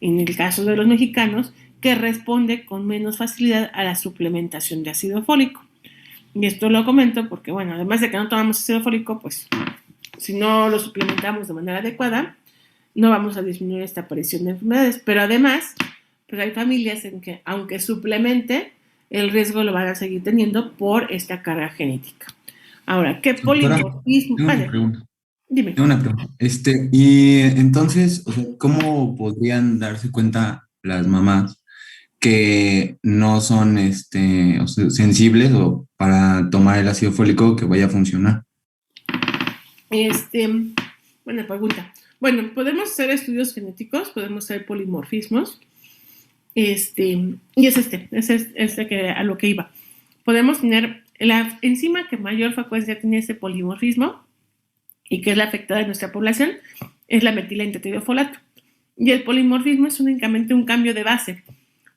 en el caso de los mexicanos, que responde con menos facilidad a la suplementación de ácido fólico. Y esto lo comento porque, bueno, además de que no tomamos ácido fólico, pues si no lo suplementamos de manera adecuada, no vamos a disminuir esta aparición de enfermedades. Pero además, pues hay familias en que, aunque suplemente, el riesgo lo van a seguir teniendo por esta carga genética. Ahora, ¿qué Doctora, polimorfismo? tengo una Vale, pregunta. dime. Tengo una pregunta. Y entonces, o sea, ¿cómo podrían darse cuenta las mamás que no son o sea, sensibles o para tomar el ácido fólico que vaya a funcionar? Este, buena pregunta. Bueno, podemos hacer estudios genéticos, podemos hacer polimorfismos, y es que a lo que iba. Podemos tener la enzima que mayor frecuencia tiene ese polimorfismo y que es la afectada en nuestra población, es la metilenteridofolato. Y el polimorfismo es únicamente un cambio de base,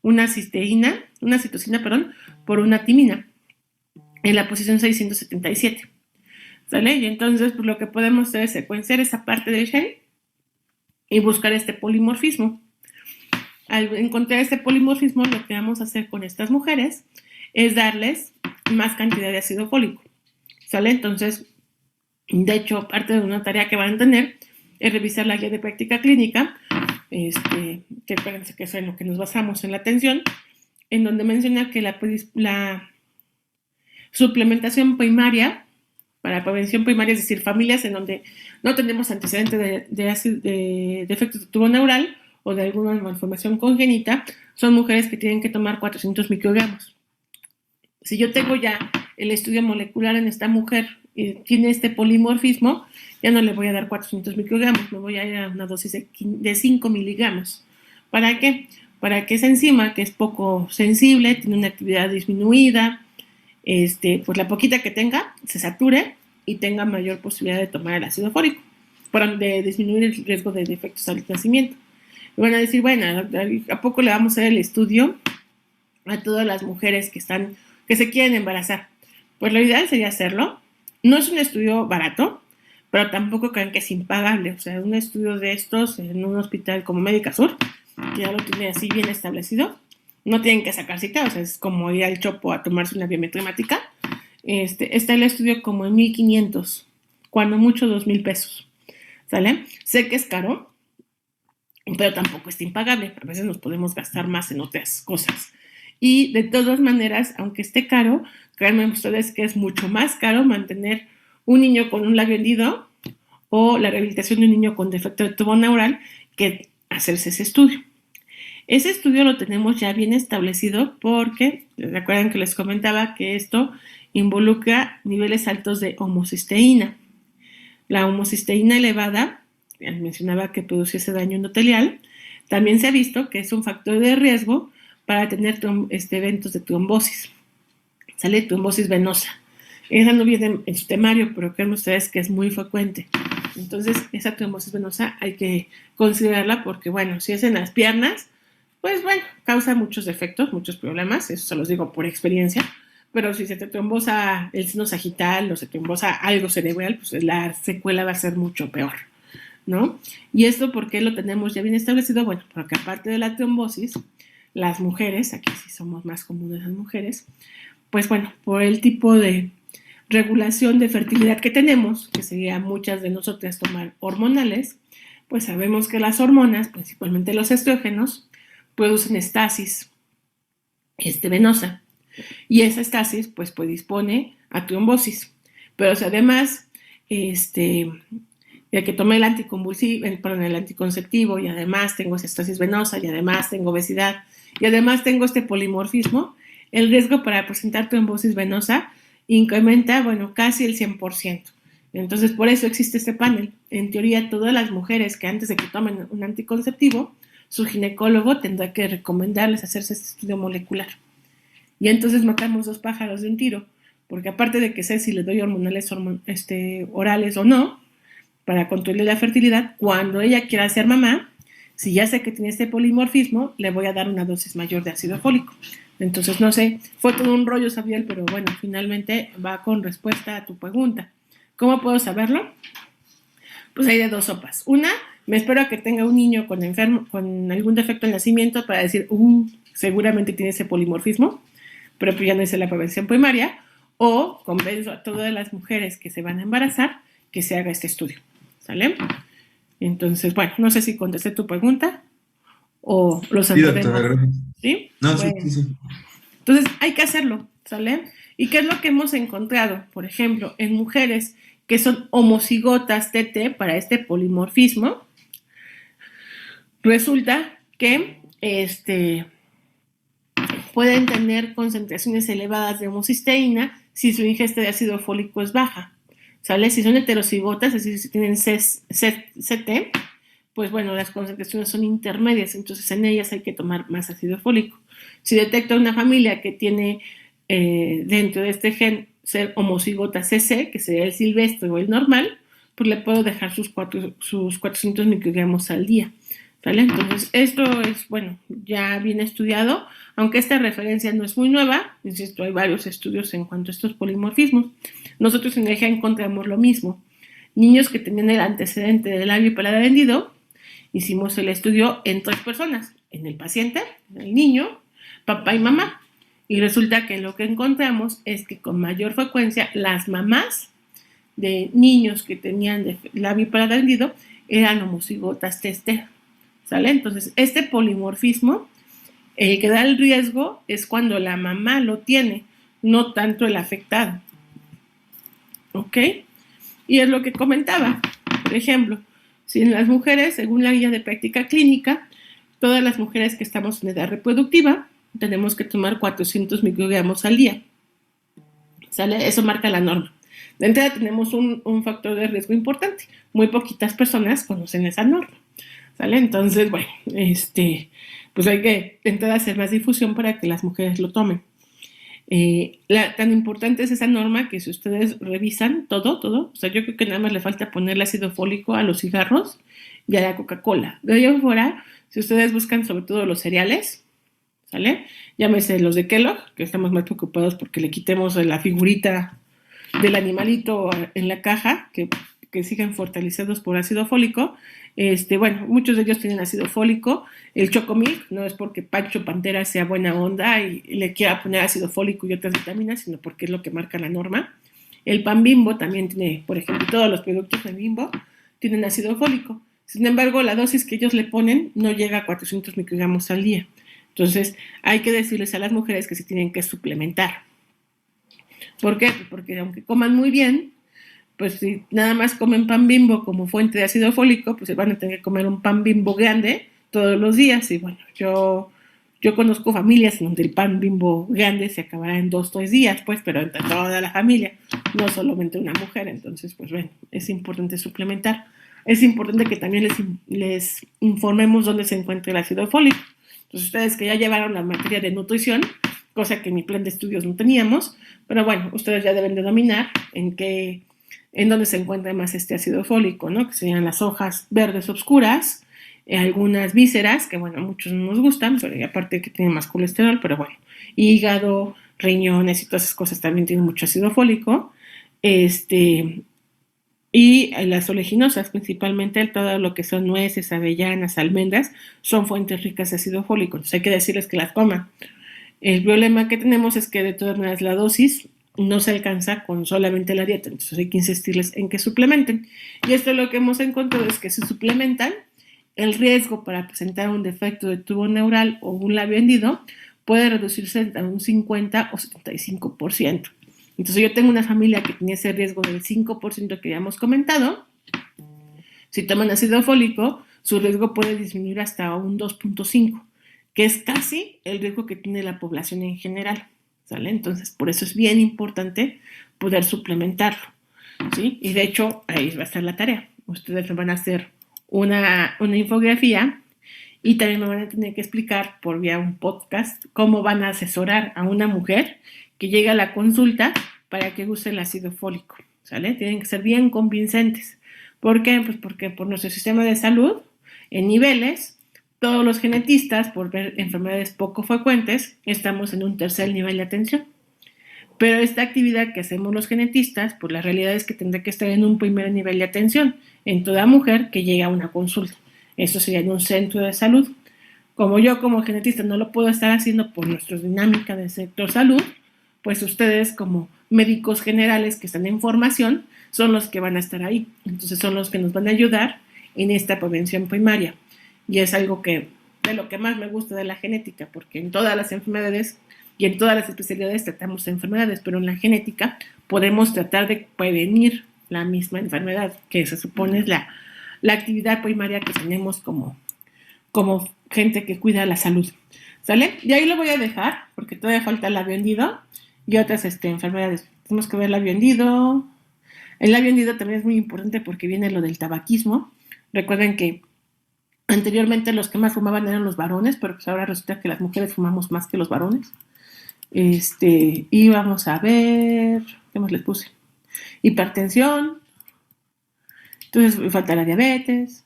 una citosina, por una timina, en la posición 677. ¿Sale? Y entonces, pues, lo que podemos hacer es secuenciar esa parte del gen y buscar este polimorfismo. Al encontrar este polimorfismo, lo que vamos a hacer con estas mujeres es darles más cantidad de ácido fólico. ¿Sale? Entonces, de hecho, parte de una tarea que van a tener es revisar la guía de práctica clínica, que acuérdense que es en lo que nos basamos en la atención, en donde menciona que la suplementación primaria, para prevención primaria, es decir, familias en donde no tenemos antecedentes de defectos de tubo neural o de alguna malformación congénita, son mujeres que tienen que tomar 400 microgramos. Si yo tengo ya el estudio molecular en esta mujer y tiene este polimorfismo, ya no le voy a dar 400 microgramos, me voy a ir a una dosis de 5 miligramos. ¿Para qué? Para que esa enzima, que es poco sensible, tiene una actividad disminuida, pues la poquita que tenga se sature y tenga mayor posibilidad de tomar el ácido fólico, de disminuir el riesgo de defectos al nacimiento. Y van a decir, bueno, ¿a poco le vamos a hacer el estudio a todas las mujeres que se quieren embarazar? Pues lo ideal sería hacerlo. No es un estudio barato, pero tampoco crean que es impagable. O sea, un estudio de estos en un hospital como Médica Sur, que ya lo tiene así bien establecido, no tienen que sacar cita, o sea, es como ir al Chopo a tomarse una biometría. Está el estudio como en 1,500, cuando mucho 2,000 pesos. ¿Sale? Sé que es caro, pero tampoco es impagable. A veces nos podemos gastar más en otras cosas. Y de todas maneras, aunque esté caro, créanme ustedes que es mucho más caro mantener un niño con un labio hendido o la rehabilitación de un niño con defecto de tubo neural que hacerse ese estudio. Ese estudio lo tenemos ya bien establecido porque, recuerden que les comentaba que esto involucra niveles altos de homocisteína. La homocisteína elevada, mencionaba que produce daño endotelial, también se ha visto que es un factor de riesgo para tener eventos de trombosis. Sale trombosis venosa. Esa no viene en su temario, pero créanme ustedes que es muy frecuente. Entonces, esa trombosis venosa hay que considerarla porque, bueno, si es en las piernas, pues bueno, causa muchos defectos, muchos problemas, eso se los digo por experiencia, pero si se te trombosa el seno sagital o se trombosa algo cerebral, pues la secuela va a ser mucho peor, ¿no? Y esto, ¿por qué lo tenemos ya bien establecido? Bueno, porque aparte de la trombosis, las mujeres, aquí sí somos más comunes las mujeres, pues bueno, por el tipo de regulación de fertilidad que tenemos, que sería muchas de nosotras tomar hormonales, pues sabemos que las hormonas, principalmente los estrógenos, producen estasis venosa. Y esa estasis, pues dispone a trombosis. Pero si además, de que tomé el anticonceptivo y además tengo esa estasis venosa y además tengo obesidad y además tengo este polimorfismo, el riesgo para presentar trombosis venosa incrementa, bueno, casi el 100%. Entonces, por eso existe este panel. En teoría, todas las mujeres que antes de que tomen un anticonceptivo, su ginecólogo tendrá que recomendarles hacerse este estudio molecular. Y entonces matamos 2 pájaros de un tiro, porque aparte de que sé si le doy hormonales orales o no, para controlar la fertilidad, cuando ella quiera ser mamá, si ya sé que tiene este polimorfismo, le voy a dar una dosis mayor de ácido fólico. Entonces, no sé, fue todo un rollo, Sabiel, pero bueno, finalmente va con respuesta a tu pregunta. ¿Cómo puedo saberlo? Pues hay de 2 sopas. Una, me espero a que tenga un niño con algún defecto de nacimiento para decir, seguramente tiene ese polimorfismo, pero pues ya no hice la prevención primaria, o convenzo a todas las mujeres que se van a embarazar que se haga este estudio, ¿sale? Entonces, bueno, no sé si contesté tu pregunta o los Sí, doctora, antecedentes. gracias. ¿Sí? No, sí, Bueno, sí, sí. Entonces, hay que hacerlo, ¿sale? ¿Y qué es lo que hemos encontrado? Por ejemplo, en mujeres que son homocigotas TT para este polimorfismo, resulta que pueden tener concentraciones elevadas de homocisteína si su ingesta de ácido fólico es baja, ¿sale? Si son heterocigotas, es decir, si tienen CT, pues bueno, las concentraciones son intermedias, entonces en ellas hay que tomar más ácido fólico. Si detecta una familia que tiene dentro de este gen ser homocigota CC, que sería el silvestre o el normal, pues le puedo dejar sus 400 microgramos al día, ¿vale? Entonces, esto es, bueno, ya bien estudiado, aunque esta referencia no es muy nueva, insisto, hay varios estudios en cuanto a estos polimorfismos. Nosotros en EJA encontramos lo mismo. Niños que tenían el antecedente del labio y paladar hendido, hicimos el estudio en 3 personas, en el paciente, el niño, papá y mamá, y resulta que lo que encontramos es que con mayor frecuencia las mamás de niños que tenían labio y paladar hendido eran homocigotas TT, ¿sale? Entonces, este polimorfismo, el que da el riesgo es cuando la mamá lo tiene, no tanto el afectado, ¿ok? Y es lo que comentaba, por ejemplo, si en las mujeres, según la guía de práctica clínica, todas las mujeres que estamos en edad reproductiva, tenemos que tomar 400 microgramos al día, ¿sale? Eso marca la norma. De entrada tenemos un factor de riesgo importante. Muy poquitas personas conocen esa norma, ¿sale? Entonces, bueno, pues hay que de entrada hacer más difusión para que las mujeres lo tomen. Tan importante es esa norma que si ustedes revisan todo, o sea, yo creo que nada más le falta ponerle ácido fólico a los cigarros y a la Coca-Cola. De ahí afuera, si ustedes buscan sobre todo los cereales, ¿sale? Llámese los de Kellogg, que estamos más preocupados porque le quitemos la figurita del animalito en la caja, que siguen fortalecidos por ácido fólico. Bueno, muchos de ellos tienen ácido fólico. El Chocomilk no es porque Pancho Pantera sea buena onda y le quiera poner ácido fólico y otras vitaminas, sino porque es lo que marca la norma. El pan Bimbo también tiene, por ejemplo, todos los productos de Bimbo tienen ácido fólico. Sin embargo, la dosis que ellos le ponen no llega a 400 microgramos al día. Entonces, hay que decirles a las mujeres que se tienen que suplementar. ¿Por qué? Porque aunque coman muy bien, pues si nada más comen pan Bimbo como fuente de ácido fólico, pues se van a tener que comer un pan Bimbo grande todos los días. Y bueno, yo conozco familias donde el pan Bimbo grande se acabará en 2-3 días, pues, pero entre toda la familia, no solamente una mujer. Entonces, pues bueno, es importante suplementar. Es importante que también les informemos dónde se encuentra el ácido fólico. Entonces, ustedes que ya llevaron la materia de nutrición, cosa que en mi plan de estudios no teníamos, pero bueno, ustedes ya deben de dominar en dónde se encuentra más este ácido fólico, ¿no? Que serían las hojas verdes oscuras, algunas vísceras, que bueno, a muchos no nos gustan, pero aparte que tienen más colesterol, pero bueno, hígado, riñones y todas esas cosas también tienen mucho ácido fólico, y las oleaginosas, principalmente todo lo que son nueces, avellanas, almendras, son fuentes ricas de ácido fólico, entonces hay que decirles que las coman. El problema que tenemos es que de todas maneras la dosis no se alcanza con solamente la dieta, entonces hay que insistirles en que suplementen. Y esto lo que hemos encontrado es que si suplementan, el riesgo para presentar un defecto de tubo neural o un labio hendido puede reducirse a un 50 o 75%. Entonces yo tengo una familia que tenía ese riesgo del 5% que ya hemos comentado. Si toman ácido fólico, su riesgo puede disminuir hasta un 2.5%, que es casi el riesgo que tiene la población en general, ¿sale? Entonces, por eso es bien importante poder suplementarlo, ¿sí? Y de hecho, ahí va a estar la tarea. Ustedes me van a hacer una infografía y también me van a tener que explicar por vía un podcast cómo van a asesorar a una mujer que llega a la consulta para que use el ácido fólico, ¿sale? Tienen que ser bien convincentes. ¿Por qué? Pues porque por nuestro sistema de salud, en niveles, todos los genetistas, por ver enfermedades poco frecuentes, estamos en un tercer nivel de atención. Pero esta actividad que hacemos los genetistas, pues la realidad es que tendrá que estar en un primer nivel de atención en toda mujer que llega a una consulta. Eso sería en un centro de salud. Como yo como genetista no lo puedo estar haciendo por nuestra dinámica del sector salud, pues ustedes como médicos generales que están en formación son los que van a estar ahí. Entonces son los que nos van a ayudar en esta prevención primaria. Y es algo que de lo que más me gusta de la genética, porque en todas las enfermedades y en todas las especialidades tratamos enfermedades, pero en la genética podemos tratar de prevenir la misma enfermedad, que se supone es la actividad primaria que tenemos como gente que cuida la salud. ¿Sale? Y ahí lo voy a dejar, porque todavía falta el labio hendido y otras enfermedades. Tenemos que ver el labio hendido. El labio hendido también es muy importante porque viene lo del tabaquismo. Recuerden que anteriormente los que más fumaban eran los varones, pero pues ahora resulta que las mujeres fumamos más que los varones. Y vamos a ver, ¿qué más les puse? Hipertensión. Entonces falta la diabetes.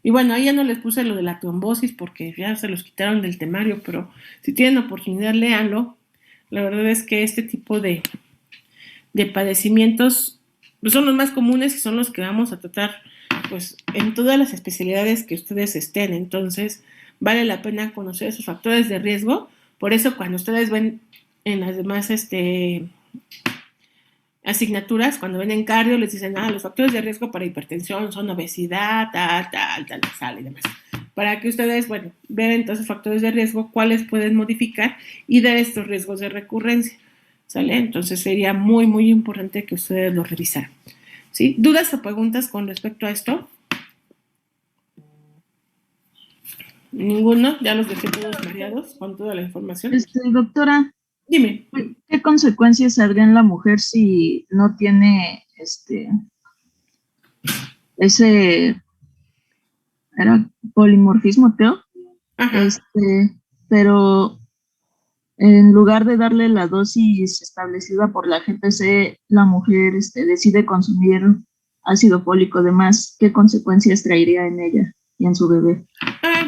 Y bueno, ahí ya no les puse lo de la trombosis porque ya se los quitaron del temario, pero si tienen oportunidad, léanlo. La verdad es que este tipo de padecimientos pues son los más comunes y son los que vamos a tratar pues en todas las especialidades que ustedes estén. Entonces, vale la pena conocer esos factores de riesgo. Por eso, cuando ustedes ven en las demás asignaturas, cuando ven en cardio, les dicen, los factores de riesgo para hipertensión son obesidad, tal, sal y demás. Para que ustedes, bueno, vean entonces factores de riesgo, cuáles pueden modificar y de estos riesgos de recurrencia, ¿sale? Entonces sería muy, muy importante que ustedes lo revisaran, ¿sí? ¿Dudas o preguntas con respecto a esto? ¿Ninguno? Ya los dejé todos mareados con toda la información. Doctora, dime. ¿Qué consecuencias habría en la mujer si no tiene ese era polimorfismo, creo? Ajá. Pero en lugar de darle la dosis establecida por la GPC, la mujer decide consumir ácido fólico. Además, ¿qué consecuencias traería en ella y en su bebé?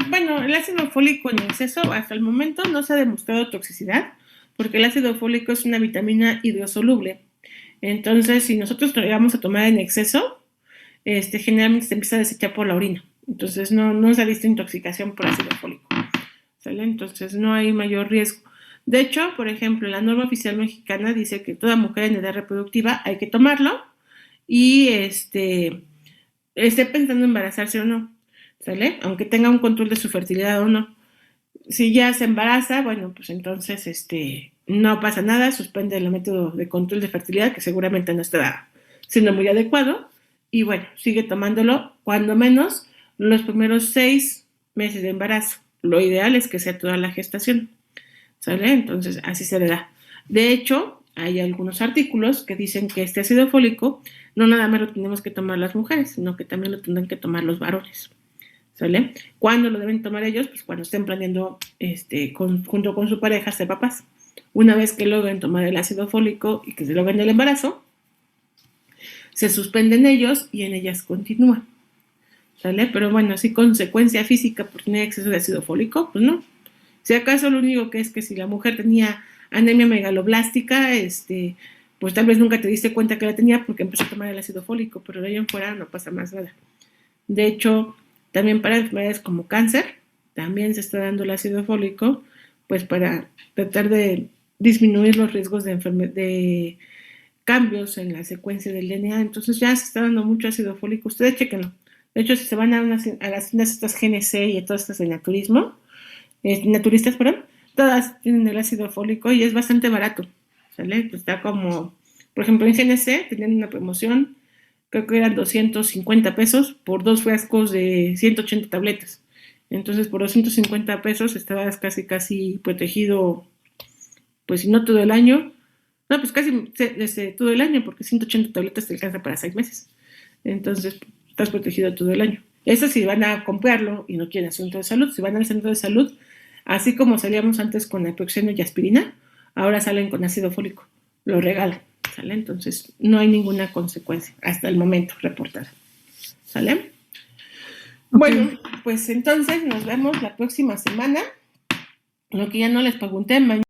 Bueno, el ácido fólico en exceso hasta el momento no se ha demostrado toxicidad, porque el ácido fólico es una vitamina hidrosoluble. Entonces, si nosotros llegamos a tomar en exceso, generalmente se empieza a desechar por la orina. Entonces, no se ha visto intoxicación por ácido fólico, ¿sale? Entonces, no hay mayor riesgo. De hecho, por ejemplo, la norma oficial mexicana dice que toda mujer en edad reproductiva hay que tomarlo y esté pensando en embarazarse o no, ¿sale? Aunque tenga un control de su fertilidad o no. Si ya se embaraza, bueno, pues entonces no pasa nada, suspende el método de control de fertilidad, que seguramente no estará siendo muy adecuado, y bueno, sigue tomándolo cuando menos los primeros 6 meses de embarazo. Lo ideal es que sea toda la gestación, ¿sale? Entonces así se le da. De hecho, hay algunos artículos que dicen que este ácido fólico no nada más lo tenemos que tomar las mujeres, sino que también lo tendrán que tomar los varones, ¿sale? ¿Cuándo lo deben tomar ellos? Pues cuando estén planeando junto con su pareja ser papás. Una vez que logren tomar el ácido fólico y que se logren el embarazo, se suspenden ellos y en ellas continúan, ¿sale? Pero bueno, así consecuencia física por tener exceso de ácido fólico, pues no. Si acaso lo único que es que si la mujer tenía anemia megaloblástica, pues tal vez nunca te diste cuenta que la tenía porque empezó a tomar el ácido fólico, pero de ahí en fuera no pasa más nada. De hecho, también para enfermedades como cáncer, también se está dando el ácido fólico, pues para tratar de disminuir los riesgos de cambios en la secuencia del DNA. Entonces ya se está dando mucho ácido fólico. Ustedes chequenlo. De hecho, si se van a las tiendas estas GNC y a todas estas de naturistas, todas tienen el ácido fólico y es bastante barato, ¿sale? Pues está como, por ejemplo, en GNC tenían una promoción, creo que eran 250 pesos por 2 frascos de 180 tabletas. Entonces, por 250 pesos estabas casi protegido, pues si no todo el año, no, pues casi desde todo el año, porque 180 tabletas te alcanza para 6 meses. Entonces, estás protegido todo el año. Eso si van a comprarlo y no quieren al centro de salud. Si van al centro de salud, así como salíamos antes con naproxeno y aspirina, ahora salen con ácido fólico. Lo regalan, ¿sale? Entonces, no hay ninguna consecuencia hasta el momento reportada, ¿sale? Okay. Bueno, pues entonces nos vemos la próxima semana. Lo que ya no les pregunté, mañana